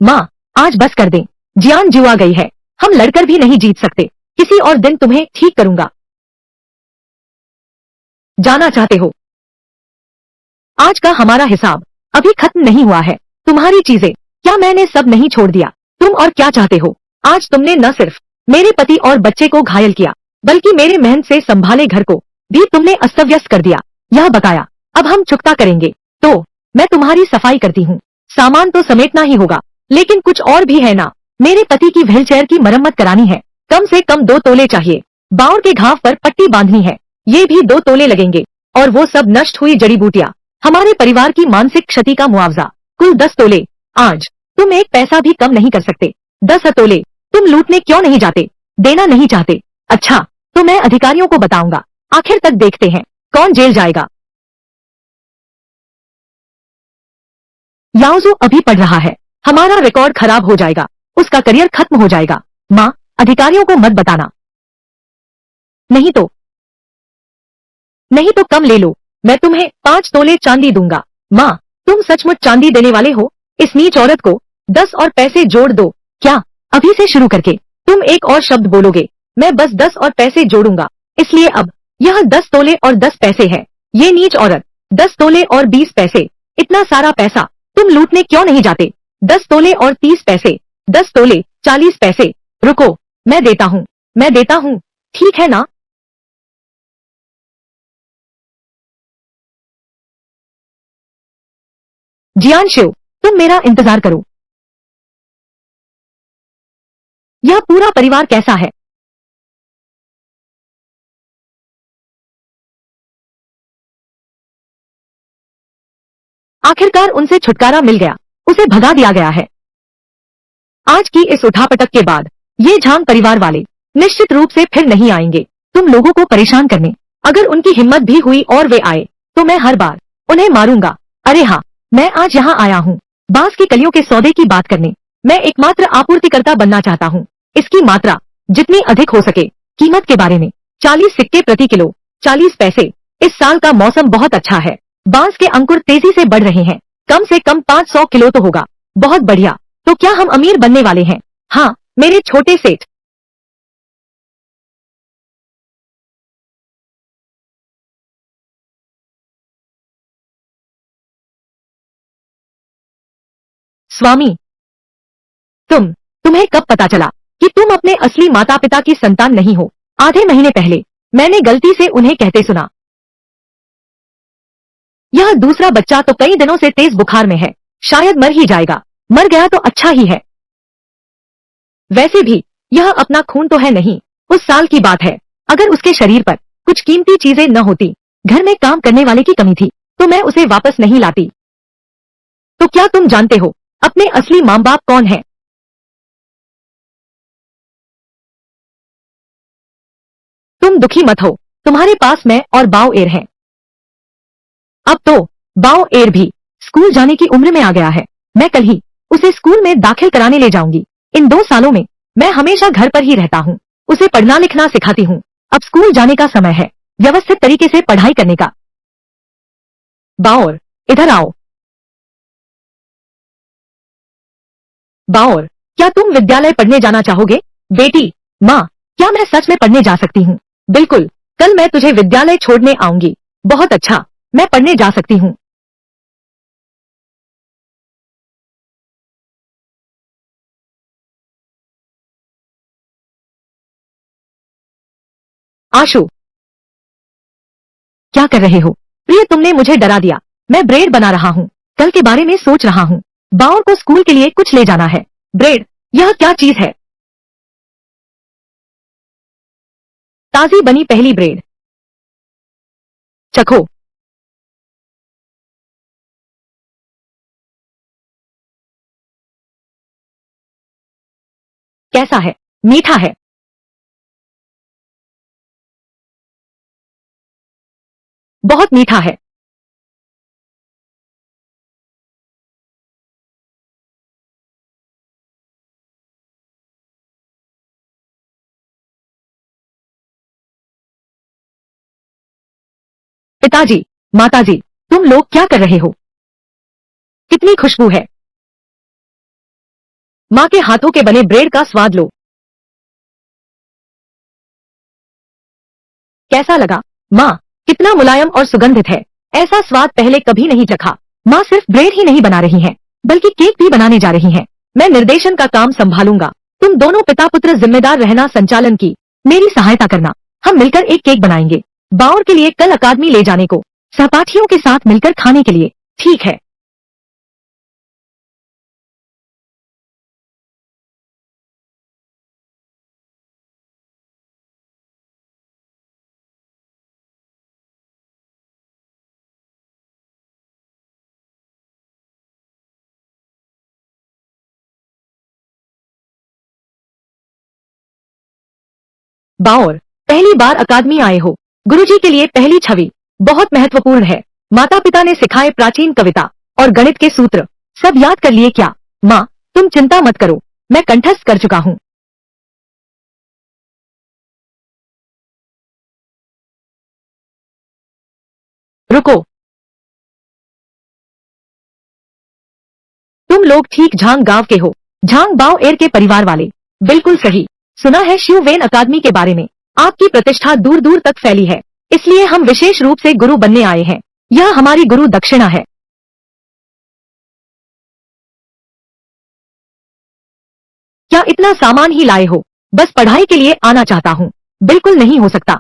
माँ, आज बस कर दें। जियान जू आ गई है, हम लड़कर भी नहीं जीत सकते। किसी और दिन तुम्हें ठीक करूंगा। जाना चाहते हो? आज का हमारा हिसाब अभी खत्म नहीं हुआ है। तुम्हारी चीजें, क्या मैंने सब नहीं छोड़ दिया? तुम और क्या चाहते हो? आज तुमने न सिर्फ मेरे पति और बच्चे को घायल किया, बल्कि मेरे मेहनत से संभाले घर को भी तुमने अस्त व्यस्त कर दिया। यह बकाया अब हम चुकता करेंगे। तो मैं तुम्हारी सफाई करती हूँ। सामान तो समेटना ही होगा, लेकिन कुछ और भी है ना। मेरे पति की व्हील चेयर की मरम्मत करानी है, कम से कम 2 तोले चाहिए। बाउर के घाव पर पट्टी बांधनी है, ये भी 2 तोले लगेंगे। और वो सब नष्ट हुई जड़ी बूटियां, हमारे परिवार की मानसिक क्षति का मुआवजा, कुल 10 तोले। आज तुम एक पैसा भी कम नहीं कर सकते। 10 तोले। तुम लूटने क्यों नहीं जाते? देना नहीं चाहते? अच्छा, तो मैं अधिकारियों को बताऊंगा। आखिर तक देखते हैं कौन जेल जाएगा। याओजू अभी पढ़ रहा है, हमारा रिकॉर्ड खराब हो जाएगा, उसका करियर खत्म हो जाएगा। माँ, अधिकारियों को मत बताना। नहीं तो कम ले लो, मैं तुम्हें 5 तोले चांदी दूंगा। माँ, तुम सचमुच चांदी देने वाले हो? इस नीच औरत को 10 और पैसे जोड़ दो। क्या? अभी से शुरू करके तुम एक और शब्द बोलोगे? मैं बस 10 और पैसे जोड़ूंगा। इसलिए अब यह 10 तोले और 10 पैसे है। ये नीच औरत, 10 तोले और 20 पैसे, इतना सारा पैसा तुम लूटने क्यों नहीं जाते? 10 तोले और 30 पैसे, 10 तोले 40 पैसे। रुको, मैं देता हूँ, मैं देता हूँ, ठीक है ना? जियांशु, तुम मेरा इंतजार करो। यह पूरा परिवार कैसा है? आखिरकार उनसे छुटकारा मिल गया, उसे भगा दिया गया है। आज की इस उठापटक के बाद ये झांग परिवार वाले निश्चित रूप से फिर नहीं आएंगे तुम लोगों को परेशान करने। अगर उनकी हिम्मत भी हुई और वे आए तो मैं हर बार उन्हें मारूंगा। अरे हाँ, मैं आज यहाँ आया हूँ बांस की कलियों के सौदे की बात करने। मैं एकमात्र आपूर्तिकर्ता बनना चाहता हूँ। इसकी मात्रा जितनी अधिक हो सके। कीमत के बारे में 40 सिक्के प्रति किलो, 40 पैसे। इस साल का मौसम बहुत अच्छा है। बांस के अंकुर तेजी से बढ़ रहे हैं। कम से कम 500 किलो तो होगा। बहुत बढ़िया। तो क्या हम अमीर बनने वाले हैं? हाँ, मेरे छोटे सेठ। स्वामी, तुम्हें कब पता चला कि तुम अपने असली माता पिता की संतान नहीं हो? आधे महीने पहले मैंने गलती से उन्हें कहते सुना। यह दूसरा बच्चा तो कई दिनों से तेज बुखार में है, शायद मर ही जाएगा। मर गया तो अच्छा ही है। वैसे भी यह अपना खून तो है नहीं। उस साल की बात है, अगर उसके शरीर पर कुछ कीमती चीजें न होती, घर में काम करने वाले की कमी थी, तो मैं उसे वापस नहीं लाती। तो क्या तुम जानते हो अपने असली माँ बाप कौन है? तुम दुखी मत हो, तुम्हारे पास मैं और बाओ एर हैं। अब तो बाओ एर भी स्कूल जाने की उम्र में आ गया है। मैं कल ही उसे स्कूल में दाखिल कराने ले जाऊंगी। इन 2 सालों में मैं हमेशा घर पर ही रहता हूँ। उसे पढ़ना लिखना सिखाती हूँ। अब स्कूल जाने का समय है, व्यवस्थित तरीके से पढ़ाई करने का। बाओर, इधर आओ। बाओर, क्या तुम विद्यालय पढ़ने जाना चाहोगे? बेटी, माँ, क्या मैं सच में पढ़ने जा सकती हूँ? बिल्कुल, कल मैं तुझे विद्यालय छोड़ने आऊंगी। बहुत अच्छा, मैं पढ़ने जा सकती हूँ। आशु, क्या कर रहे हो? प्रिय, तुमने मुझे डरा दिया। मैं ब्रेड बना रहा हूँ, कल के बारे में सोच रहा हूँ। बाओर को स्कूल के लिए कुछ ले जाना है। ब्रेड, यह क्या चीज है? ताजी बनी पहली ब्रेड। चखो। कैसा है? मीठा है। बहुत मीठा है। पिताजी, माताजी, तुम लोग क्या कर रहे हो? कितनी खुशबू है। माँ के हाथों के बने ब्रेड का स्वाद लो। कैसा लगा? माँ, कितना मुलायम और सुगंधित है। ऐसा स्वाद पहले कभी नहीं चखा। माँ सिर्फ ब्रेड ही नहीं बना रही हैं, बल्कि केक भी बनाने जा रही हैं। मैं निर्देशन का काम संभालूंगा। तुम दोनों पिता पुत्र जिम्मेदार रहना संचालन की। मेरी सहायता करना। हम मिलकर एक केक बनाएंगे। बाउर के लिए कल अकादमी ले जाने को। सहपाठियों के साथ मिलकर खाने के लिए। ठीक है। बाउर, पहली बार अकादमी आए हो। गुरुजी के लिए पहली छवि बहुत महत्वपूर्ण है। माता पिता ने सिखाए प्राचीन कविता और गणित के सूत्र सब याद कर लिए क्या? माँ, तुम चिंता मत करो, मैं कंठस्थ कर चुका हूँ। रुको, तुम लोग ठीक झांग गांव के हो, झांग बाओ एर के परिवार वाले। बिल्कुल सही। सुना है शिव वेन अकादमी के बारे में। आपकी प्रतिष्ठा दूर दूर तक फैली है, इसलिए हम विशेष रूप से गुरु बनने आए हैं। यह हमारी गुरु दक्षिणा है। क्या इतना सामान ही लाए हो? बस पढ़ाई के लिए आना चाहता हूँ। बिल्कुल नहीं हो सकता।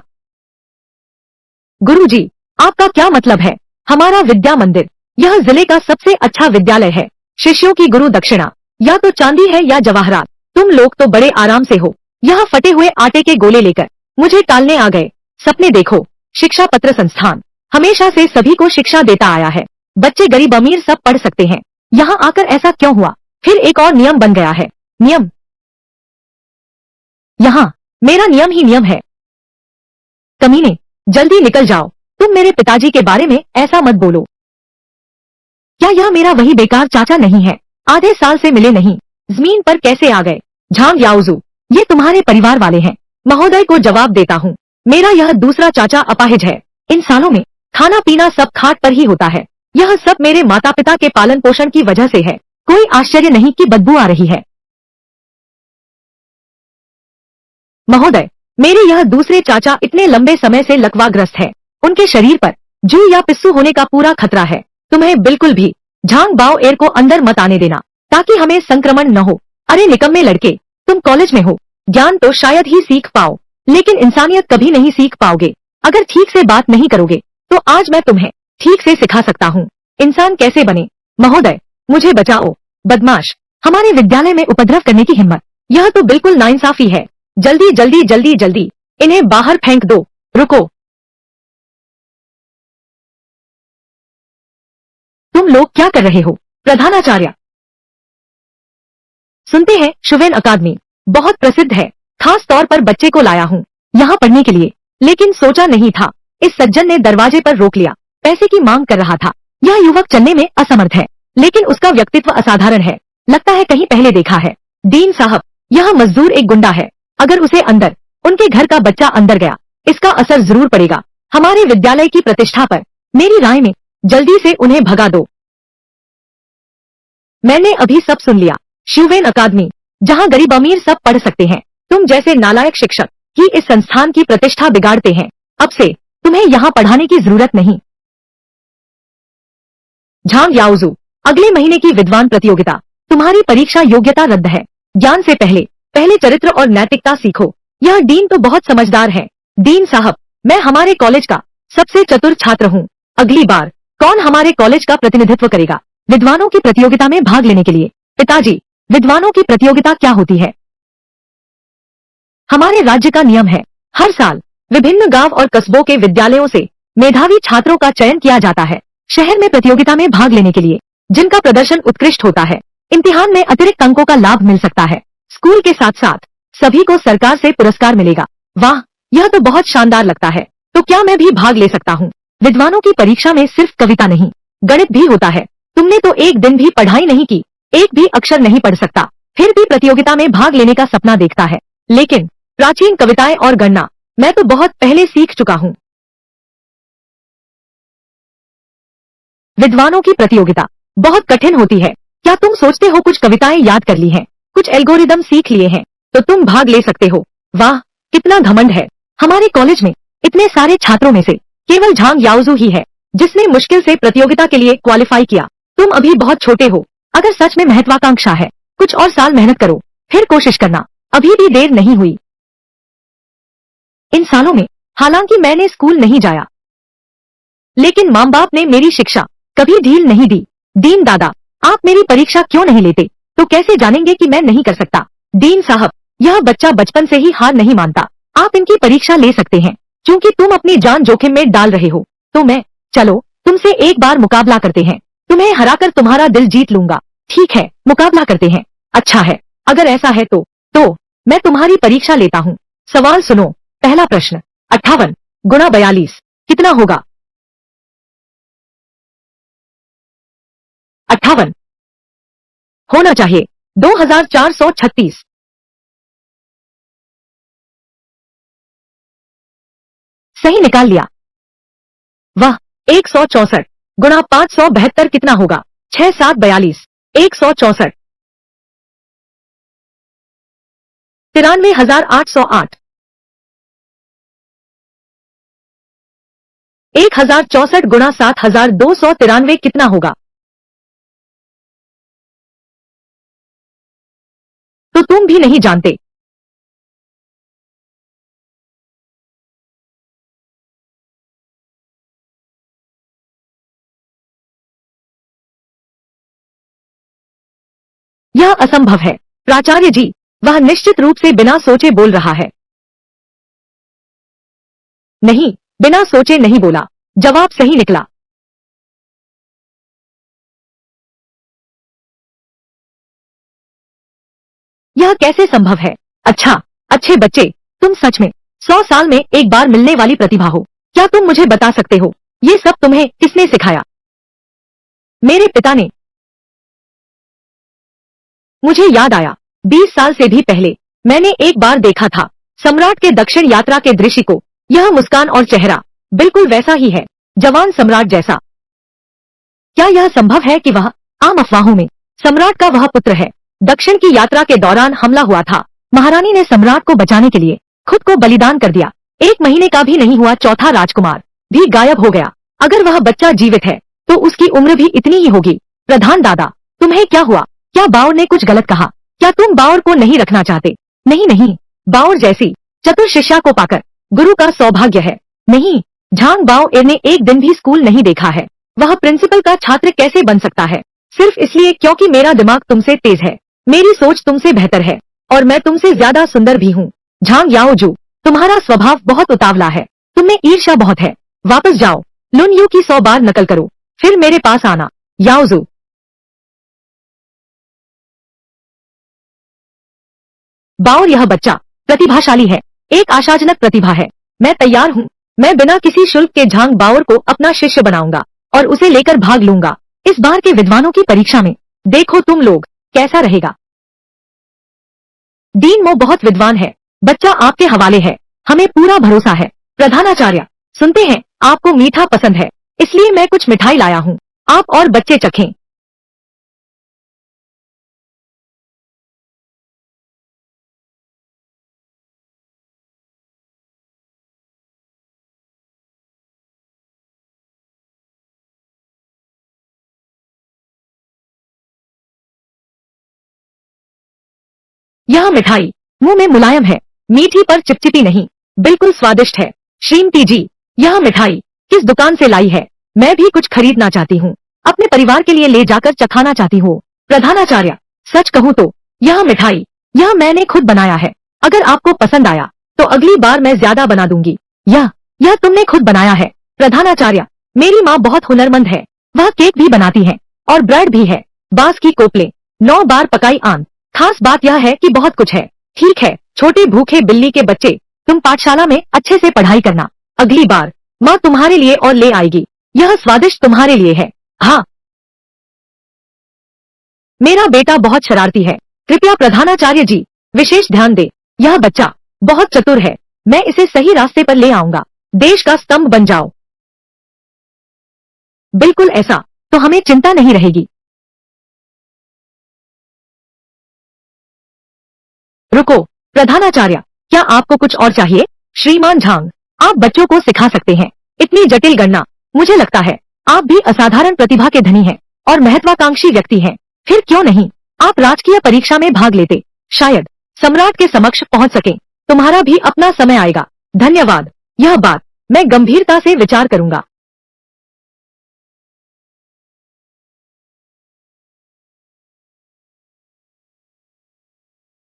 गुरुजी, आपका क्या मतलब है? हमारा विद्या मंदिर, यह जिले का सबसे अच्छा विद्यालय है। शिष्यों की गुरु दक्षिणा या तो चांदी है या जवाहरात। तुम लोग तो बड़े आराम से हो, यह फटे हुए आटे के गोले लेकर मुझे टालने आ गए। सपने देखो। शिक्षा पत्र संस्थान हमेशा से सभी को शिक्षा देता आया है। बच्चे गरीब अमीर सब पढ़ सकते हैं। यहाँ आकर ऐसा क्यों हुआ? फिर एक और नियम बन गया है। नियम? यहाँ मेरा नियम ही नियम है। कमीने, जल्दी निकल जाओ। तुम मेरे पिताजी के बारे में ऐसा मत बोलो। क्या यह मेरा वही बेकार चाचा नहीं है? आधे साल से मिले नहीं, जमीन पर कैसे आ गए? झांग याओजू, ये तुम्हारे परिवार वाले हैं। महोदय को जवाब देता हूँ, मेरा यह दूसरा चाचा अपाहिज है। इन सालों में खाना पीना सब खाट पर ही होता है। यह सब मेरे माता पिता के पालन पोषण की वजह से है। कोई आश्चर्य नहीं कि बदबू आ रही है। महोदय, मेरे यह दूसरे चाचा इतने लंबे समय से लकवाग्रस्त है। उनके शरीर पर जू या पिस्सू होने का पूरा खतरा है। तुम्हें बिल्कुल भी झांग बाओ एर को अंदर मत आने देना, ताकि हमें संक्रमण न हो। अरे निकम्मे लड़के, तुम कॉलेज में हो, ज्ञान तो शायद ही सीख पाओ, लेकिन इंसानियत कभी नहीं सीख पाओगे। अगर ठीक से बात नहीं करोगे तो आज मैं तुम्हें ठीक से सिखा सकता हूँ इंसान कैसे बने। महोदय, मुझे बचाओ। बदमाश, हमारे विद्यालय में उपद्रव करने की हिम्मत, यह तो बिल्कुल नाइंसाफी है। जल्दी जल्दी जल्दी जल्दी इन्हें बाहर फेंक दो। रुको, तुम लोग क्या कर रहे हो? प्रधानाचार्य, सुनते हैं शुवेन अकादमी बहुत प्रसिद्ध है। खास तौर पर बच्चे को लाया हूँ यहाँ पढ़ने के लिए, लेकिन सोचा नहीं था इस सज्जन ने दरवाजे पर रोक लिया। पैसे की मांग कर रहा था। यह युवक चलने में असमर्थ है, लेकिन उसका व्यक्तित्व असाधारण है। लगता है कहीं पहले देखा है। दीन साहब, यह मजदूर एक गुंडा है। अगर उसे अंदर, उनके घर का बच्चा अंदर गया, इसका असर जरूर पड़ेगा हमारे विद्यालय की प्रतिष्ठा पर। मेरी राय में जल्दी से उन्हें भगा दो। मैंने अभी सब सुन लिया। शिववेन अकादमी, जहाँ गरीब अमीर सब पढ़ सकते हैं। तुम जैसे नालायक शिक्षक ही इस संस्थान की प्रतिष्ठा बिगाड़ते हैं। अब से तुम्हें यहाँ पढ़ाने की जरूरत नहीं। झांग याओजू, अगले महीने की विद्वान प्रतियोगिता, तुम्हारी परीक्षा योग्यता रद्द है। ज्ञान से पहले पहले चरित्र और नैतिकता सीखो। यह डीन तो बहुत समझदार है। डीन साहब, मैं हमारे कॉलेज का सबसे चतुर छात्र हूँ। अगली बार कौन हमारे कॉलेज का प्रतिनिधित्व करेगा विद्वानों की प्रतियोगिता में भाग लेने के लिए? पिताजी, विद्वानों की प्रतियोगिता क्या होती है? हमारे राज्य का नियम है, हर साल विभिन्न गांव और कस्बों के विद्यालयों से मेधावी छात्रों का चयन किया जाता है शहर में प्रतियोगिता में भाग लेने के लिए। जिनका प्रदर्शन उत्कृष्ट होता है, इम्तिहान में अतिरिक्त अंकों का लाभ मिल सकता है। स्कूल के साथ साथ सभी को सरकार से पुरस्कार मिलेगा। वाह, यह तो बहुत शानदार लगता है। तो क्या मैं भी भाग ले सकता हूँ? विद्वानों की परीक्षा में सिर्फ कविता नहीं, गणित भी होता है। तुमने तो एक दिन भी पढ़ाई नहीं की, एक भी अक्षर नहीं पढ़ सकता, फिर भी प्रतियोगिता में भाग लेने का सपना देखता है। लेकिन प्राचीन कविताएं और गणना मैं तो बहुत पहले सीख चुका हूँ। विद्वानों की प्रतियोगिता बहुत कठिन होती है। क्या तुम सोचते हो कुछ कविताएं याद कर ली हैं, कुछ एल्गोरिदम सीख लिए हैं तो तुम भाग ले सकते हो? वाह, कितना घमंड है। हमारे कॉलेज में इतने सारे छात्रों में से केवल झांग याओजू ही है जिसने मुश्किल से प्रतियोगिता के लिए क्वालिफाई किया। तुम अभी बहुत छोटे हो। अगर सच में महत्वाकांक्षा है, कुछ और साल मेहनत करो, फिर कोशिश करना, अभी भी देर नहीं हुई। इन सालों में हालांकि मैंने स्कूल नहीं जाया, लेकिन माँ बाप ने मेरी शिक्षा कभी ढील नहीं दी। दीन दादा, आप मेरी परीक्षा क्यों नहीं लेते? तो कैसे जानेंगे कि मैं नहीं कर सकता? दीन साहब, यह बच्चा बचपन से ही हार नहीं मानता। आप इनकी परीक्षा ले सकते हैं। क्योंकि तुम अपनी जान जोखिम में डाल रहे हो, तो मैं, चलो तुमसे एक बार मुकाबला करते हैं। तुम्हें हराकर तुम्हारा दिल जीत लूंगा। ठीक है, मुकाबला करते हैं। अच्छा है, अगर ऐसा है तो मैं तुम्हारी परीक्षा लेता हूँ। सवाल सुनो। पहला प्रश्न, 58 गुणा 42 कितना होगा? 58 होना चाहिए 2436। सही निकाल लिया। वाह, 164 गुणा 572 कितना होगा? 6 7 42। 164, 93,808, 1064 गुणा 7,293 कितना होगा? तो तुम भी नहीं जानते। यह असंभव है प्राचार्य जी। वह निश्चित रूप से बिना सोचे बोल रहा है। नहीं, बिना सोचे नहीं बोला। जवाब सही निकला। यह कैसे संभव है? अच्छा, अच्छे बच्चे, तुम सच में 100 साल में एक बार मिलने वाली प्रतिभा हो। क्या तुम मुझे बता सकते हो ये सब तुम्हें किसने सिखाया? मेरे पिता ने। मुझे याद आया, 20 साल से भी पहले मैंने एक बार देखा था सम्राट के दक्षिण यात्रा के दृश्य को। यह मुस्कान और चेहरा बिल्कुल वैसा ही है, जवान सम्राट जैसा। क्या यह संभव है कि वह आम अफवाहों में सम्राट का वह पुत्र है? दक्षिण की यात्रा के दौरान हमला हुआ था। महारानी ने सम्राट को बचाने के लिए खुद को बलिदान कर दिया। 1 महीने का भी नहीं हुआ, चौथा राजकुमार भी गायब हो गया। अगर वह बच्चा जीवित है तो उसकी उम्र भी इतनी ही होगी। प्रधान दादा, तुम्हें क्या हुआ? क्या बाउर ने कुछ गलत कहा? क्या तुम बाउर को नहीं रखना चाहते? नहीं नहीं, बाउर जैसी चतुर शिष्या को पाकर गुरु का सौभाग्य है। नहीं, झांग बाओ एर ने एक दिन भी स्कूल नहीं देखा है। वह प्रिंसिपल का छात्र कैसे बन सकता है? सिर्फ इसलिए क्योंकि मेरा दिमाग तुमसे तेज है, मेरी सोच तुमसे बेहतर है और मैं तुमसे ज्यादा सुंदर भी हूँ। झांग याओजू, तुम्हारा स्वभाव बहुत उतावला है, तुम्हें ईर्ष्या बहुत है। वापस जाओ, लुन यू की 100 बार नकल करो, फिर मेरे पास आना। याओजू, बाउर यह बच्चा प्रतिभाशाली है, एक आशाजनक प्रतिभा है। मैं तैयार हूँ। मैं बिना किसी शुल्क के झांग बाउर को अपना शिष्य बनाऊंगा और उसे लेकर भाग लूंगा इस बार के विद्वानों की परीक्षा में। देखो तुम लोग कैसा रहेगा। डीन मो बहुत विद्वान है, बच्चा आपके हवाले है, हमें पूरा भरोसा है। प्रधानाचार्य, सुनते हैं आपको मीठा पसंद है, इसलिए मैं कुछ मिठाई लाया हूँ, आप और बच्चे चखें। यह मिठाई मुंह में मुलायम है, मीठी पर चिपचिपी नहीं, बिल्कुल स्वादिष्ट है। श्रीमती जी, यह मिठाई किस दुकान से लाई है? मैं भी कुछ खरीदना चाहती हूँ, अपने परिवार के लिए ले जाकर चखाना चाहती हूँ। प्रधानाचार्य, सच कहूँ तो यह मिठाई यह मैंने खुद बनाया है। अगर आपको पसंद आया तो अगली बार मैं ज्यादा बना दूंगी। यह तुमने खुद बनाया है? प्रधानाचार्य, मेरी माँ बहुत हुनरमंद है, वह केक भी बनाती है और ब्रेड भी है। बांस की कोपले, 9 बार पकाई आम। खास बात यह है कि बहुत कुछ है। ठीक है छोटे भूखे बिल्ली के बच्चे, तुम पाठशाला में अच्छे से पढ़ाई करना, अगली बार माँ तुम्हारे लिए और ले आएगी। यह स्वादिष्ट तुम्हारे लिए है। हाँ, मेरा बेटा बहुत शरारती है, कृपया प्रधानाचार्य जी विशेष ध्यान दे। यह बच्चा बहुत चतुर है, मैं इसे सही रास्ते पर ले आऊंगा। देश का स्तंभ बन जाओ। बिल्कुल ऐसा, तो हमें चिंता नहीं रहेगी। रुको प्रधानाचार्य, क्या आपको कुछ और चाहिए? श्रीमान झांग, आप बच्चों को सिखा सकते हैं इतनी जटिल गणना। मुझे लगता है आप भी असाधारण प्रतिभा के धनी हैं और महत्वाकांक्षी व्यक्ति हैं। फिर क्यों नहीं आप राजकीय परीक्षा में भाग लेते, शायद सम्राट के समक्ष पहुंच सकें। तुम्हारा भी अपना समय आएगा। धन्यवाद, यह बात मैं गंभीरता से विचार करूंगा।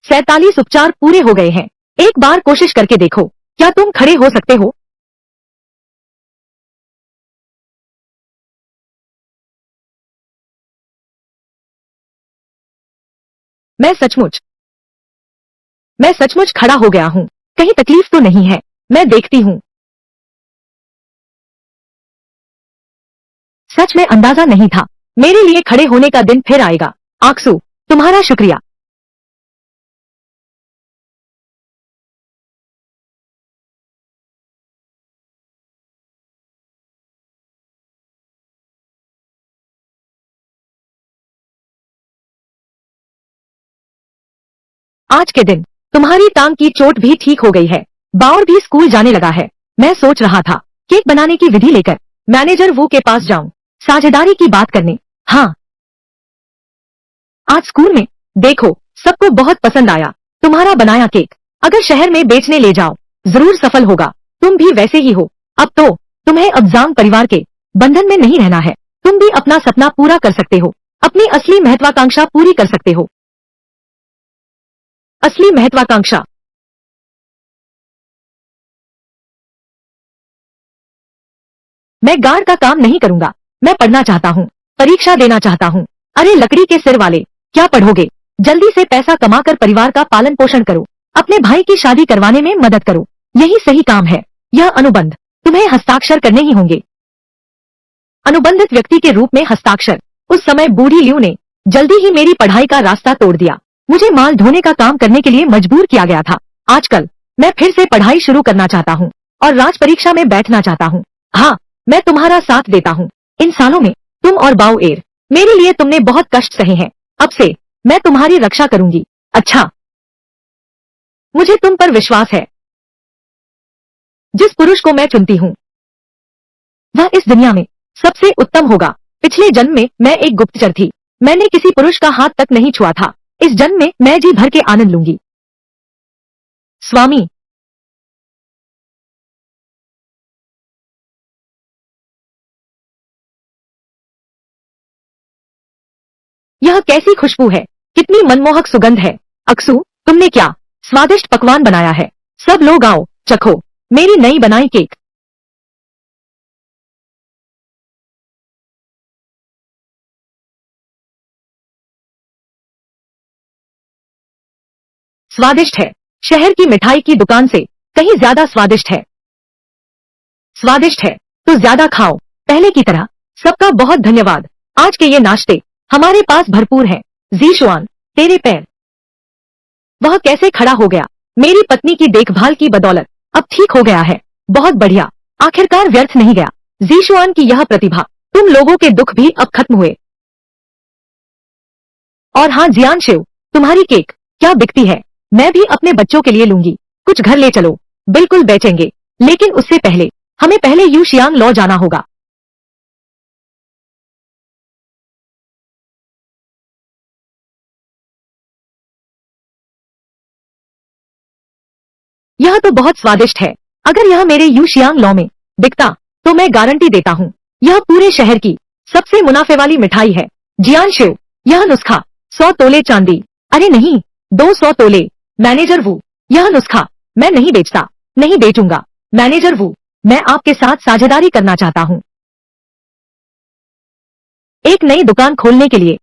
47 उपचार पूरे हो गए हैं। एक बार कोशिश करके देखो, क्या तुम खड़े हो सकते हो? मैं सचमुच मैं सचमुच खड़ा हो गया हूँ। कहीं तकलीफ तो नहीं है? मैं देखती हूँ। सच में अंदाजा नहीं था। मेरे लिए खड़े होने का दिन फिर आएगा। आक्सू, तुम्हारा शुक्रिया। आज के दिन तुम्हारी टांग की चोट भी ठीक हो गई है, बाउर भी स्कूल जाने लगा है। मैं सोच रहा था केक बनाने की विधि लेकर मैनेजर वू के पास जाऊं, साझेदारी की बात करने। हाँ, आज स्कूल में देखो सबको बहुत पसंद आया तुम्हारा बनाया केक। अगर शहर में बेचने ले जाओ जरूर सफल होगा। तुम भी वैसे ही हो। अब तो तुम्हें अब जांग परिवार के बंधन में नहीं रहना है। तुम भी अपना सपना पूरा कर सकते हो, अपनी असली महत्वाकांक्षा पूरी कर सकते हो। असली महत्वाकांक्षा। मैं गार्ड का काम नहीं करूंगा, मैं पढ़ना चाहता हूँ, परीक्षा देना चाहता हूँ। अरे लकड़ी के सिर वाले, क्या पढ़ोगे? जल्दी से पैसा कमाकर परिवार का पालन पोषण करो, अपने भाई की शादी करवाने में मदद करो, यही सही काम है। यह अनुबंध तुम्हें हस्ताक्षर करने ही होंगे। अनुबंधित व्यक्ति के रूप में हस्ताक्षर। उस समय बूढ़ी ल्यू ने जल्दी ही मेरी पढ़ाई का रास्ता तोड़ दिया। मुझे माल ढोने का काम करने के लिए मजबूर किया गया था। आजकल मैं फिर से पढ़ाई शुरू करना चाहता हूँ और राज परीक्षा में बैठना चाहता हूँ। हाँ, मैं तुम्हारा साथ देता हूँ। इन सालों में तुम और बाऊ एर मेरे लिए तुमने बहुत कष्ट सहे हैं। अब से मैं तुम्हारी रक्षा करूंगी। अच्छा, मुझे तुम पर विश्वास है। जिस पुरुष को मैं चुनती हूँ वह इस दुनिया में सबसे उत्तम होगा। पिछले जन्म में मैं एक गुप्तचर थी, मैंने किसी पुरुष का हाथ तक नहीं छुआ था। इस जन्म में मैं जी भर के आनंद लूंगी। स्वामी, यह कैसी खुशबू है, कितनी मनमोहक सुगंध है। अक्सू, तुमने क्या स्वादिष्ट पकवान बनाया है। सब लोग आओ, चखो मेरी नई बनाई केक। स्वादिष्ट है, शहर की मिठाई की दुकान से कहीं ज्यादा स्वादिष्ट है। स्वादिष्ट है तो ज्यादा खाओ। पहले की तरह सबका बहुत धन्यवाद। आज के ये नाश्ते हमारे पास भरपूर हैं। जीशुआन, तेरे पैर। वह कैसे खड़ा हो गया? मेरी पत्नी की देखभाल की बदौलत अब ठीक हो गया है। बहुत बढ़िया, आखिरकार व्यर्थ नहीं गया। जीशुआन की यह प्रतिभा, तुम लोगों के दुख भी अब खत्म हुए। और हाँ जियान शिव, तुम्हारी केक क्या बिकती है। मैं भी अपने बच्चों के लिए लूंगी। कुछ घर ले चलो, बिल्कुल बेचेंगे, लेकिन उससे पहले हमें पहले यू शियांग लॉ जाना होगा। यह तो बहुत स्वादिष्ट है। अगर यह मेरे यू शियांग लॉ में बिकता तो मैं गारंटी देता हूँ यह पूरे शहर की सबसे मुनाफे वाली मिठाई है। जियान शिव, यह नुस्खा 100 तोले चांदी। अरे नहीं, 200 तोले। मैनेजर वू, यह नुस्खा मैं नहीं बेचता, नहीं बेचूंगा। मैनेजर वू, मैं आपके साथ साझेदारी करना चाहता हूँ। एक नई दुकान खोलने के लिए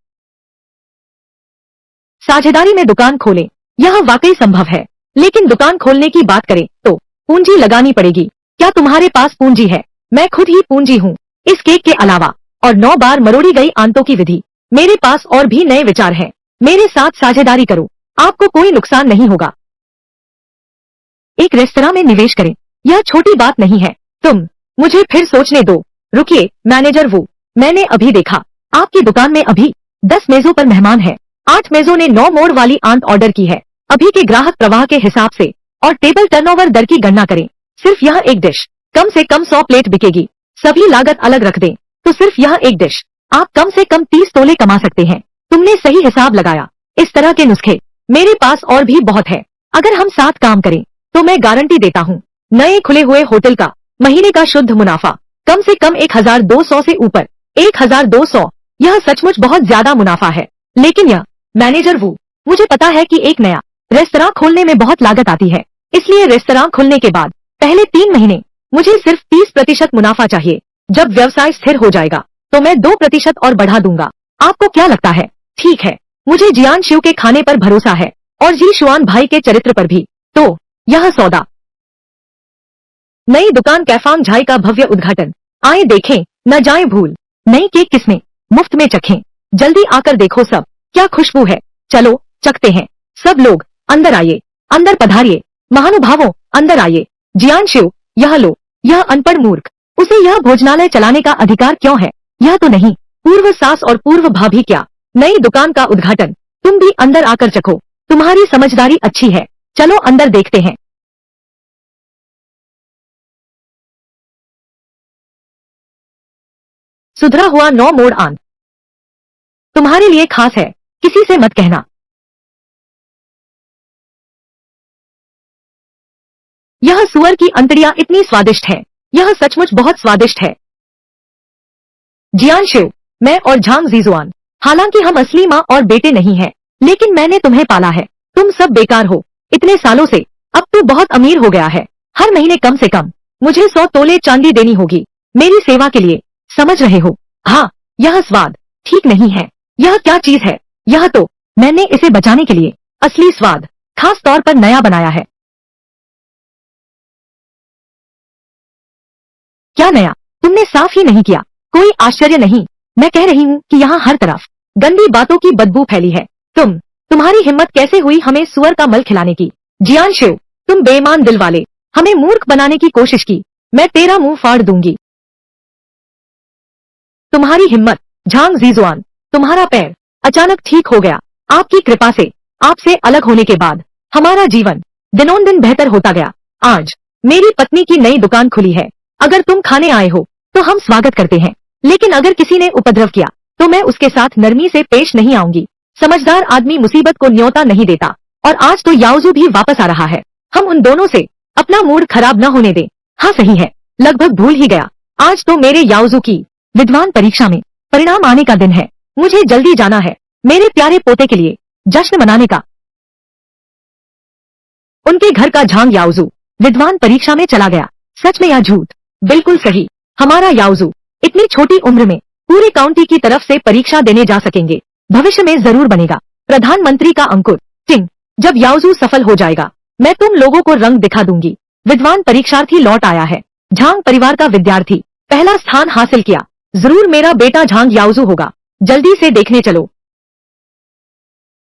साझेदारी में दुकान खोलें, यह वाकई संभव है। लेकिन दुकान खोलने की बात करें तो पूंजी लगानी पड़ेगी। क्या तुम्हारे पास पूंजी है? मैं खुद ही पूंजी हूँ। इस केक के अलावा और 9 बार मरोड़ी गई आंतों की विधि, मेरे पास और भी नए विचार हैं। मेरे साथ साझेदारी करो, आपको कोई नुकसान नहीं होगा। एक रेस्तरां में निवेश करें, यह छोटी बात नहीं है। तुम मुझे फिर सोचने दो। रुकिए मैनेजर वू, मैंने अभी देखा आपकी दुकान में अभी 10 मेजों पर मेहमान है। 8 मेजों ने 9 मोड़ वाली आंत ऑर्डर की है। अभी के ग्राहक प्रवाह के हिसाब से और टेबल टर्नओवर दर की गणना करें। सिर्फ यह एक डिश कम से कम 100 प्लेट बिकेगी। सभी लागत अलग रख दें तो सिर्फ यह एक डिश आप कम से कम 30 तोले कमा सकते हैं। तुमने सही हिसाब लगाया। इस तरह के नुस्खे मेरे पास और भी बहुत है। अगर हम साथ काम करें तो मैं गारंटी देता हूँ नए खुले हुए होटल का महीने का शुद्ध मुनाफा कम से कम 1200 से ऊपर। 1200, यह सचमुच बहुत ज्यादा मुनाफा है। लेकिन यह मैनेजर वू, मुझे पता है कि एक नया रेस्तरां खोलने में बहुत लागत आती है, इसलिए रेस्तरां खुलने के बाद पहले 3 महीने मुझे सिर्फ 30% मुनाफा चाहिए। जब व्यवसाय स्थिर हो जाएगा तो मैं 2% और बढ़ा दूंगा। आपको क्या लगता है? ठीक है, मुझे जियान शिव के खाने पर भरोसा है और जी शुआन भाई के चरित्र पर भी। तो यह सौदा। नई दुकान कैफांग झाई का भव्य उद्घाटन। आए देखें, न जाए भूल। नई केक किस्में मुफ्त में चखें। जल्दी आकर देखो सब, क्या खुशबू है। चलो चखते हैं। सब लोग अंदर आइए, अंदर पधारिए। महानुभावों, अंदर आइए। जियान शिव, यह लो। यह अनपढ़ मूर्ख, उसे यह भोजनालय चलाने का अधिकार क्यों है? यह तो नहीं। पूर्व सास और पूर्व भाभी क्या। नई दुकान का उद्घाटन, तुम भी अंदर आकर चखो। तुम्हारी समझदारी अच्छी है, चलो अंदर देखते हैं। सुधरा हुआ 9 मोड़ आन तुम्हारे लिए खास है, किसी से मत कहना। यह सुअर की अंतड़ियां इतनी स्वादिष्ट है, यह सचमुच बहुत स्वादिष्ट है। जियानशु, मैं और झांग जीजुआन, हालांकि हम असली माँ और बेटे नहीं हैं, लेकिन मैंने तुम्हें पाला है। तुम सब बेकार हो, इतने सालों से। अब तू बहुत अमीर हो गया है, हर महीने कम से कम मुझे 100 तोले चांदी देनी होगी मेरी सेवा के लिए, समझ रहे हो? हाँ, यह स्वाद ठीक नहीं है। यह क्या चीज है? यह तो मैंने इसे बचाने के लिए असली स्वाद खास तौर पर नया बनाया है। क्या नया? तुमने साफ ही नहीं किया। कोई आश्चर्य नहीं, मैं कह रही हूँ कि यहाँ हर तरफ गंदी बातों की बदबू फैली है। तुम्हारी हिम्मत कैसे हुई हमें सुअर का मल खिलाने की? जियानशु, तुम बेईमान दिल वाले, हमें मूर्ख बनाने की कोशिश की। मैं तेरा मुंह फाड़ दूंगी। तुम्हारी हिम्मत। झांग जीजुआन, तुम्हारा पैर अचानक ठीक हो गया। आपकी कृपा से, आपसे अलग होने के बाद हमारा जीवन दिनों दिन बेहतर होता गया। आज मेरी पत्नी की नई दुकान खुली है। अगर तुम खाने आए हो तो हम स्वागत करते हैं, लेकिन अगर किसी ने उपद्रव किया तो मैं उसके साथ नरमी से पेश नहीं आऊंगी। समझदार आदमी मुसीबत को न्योता नहीं देता। और आज तो याओजू भी वापस आ रहा है, हम उन दोनों से अपना मूड खराब न होने दें। हाँ सही है, लगभग भूल ही गया। आज तो मेरे याओजू की विद्वान परीक्षा में परिणाम आने का दिन है। मुझे जल्दी जाना है मेरे प्यारे पोते के लिए जश्न मनाने का। उनके घर का झांग याओजू विद्वान परीक्षा में चला गया। सच में या झूठ? बिल्कुल सही, हमारा याओजू इतनी छोटी उम्र में पूरे काउंटी की तरफ से परीक्षा देने जा सकेंगे। भविष्य में जरूर बनेगा प्रधानमंत्री का अंकुर। टिंग, जब याओजू सफल हो जाएगा मैं तुम लोगों को रंग दिखा दूंगी। विद्वान परीक्षार्थी लौट आया है। झांग परिवार का विद्यार्थी पहला स्थान हासिल किया। जरूर मेरा बेटा झांग याओजू होगा। जल्दी से देखने चलो।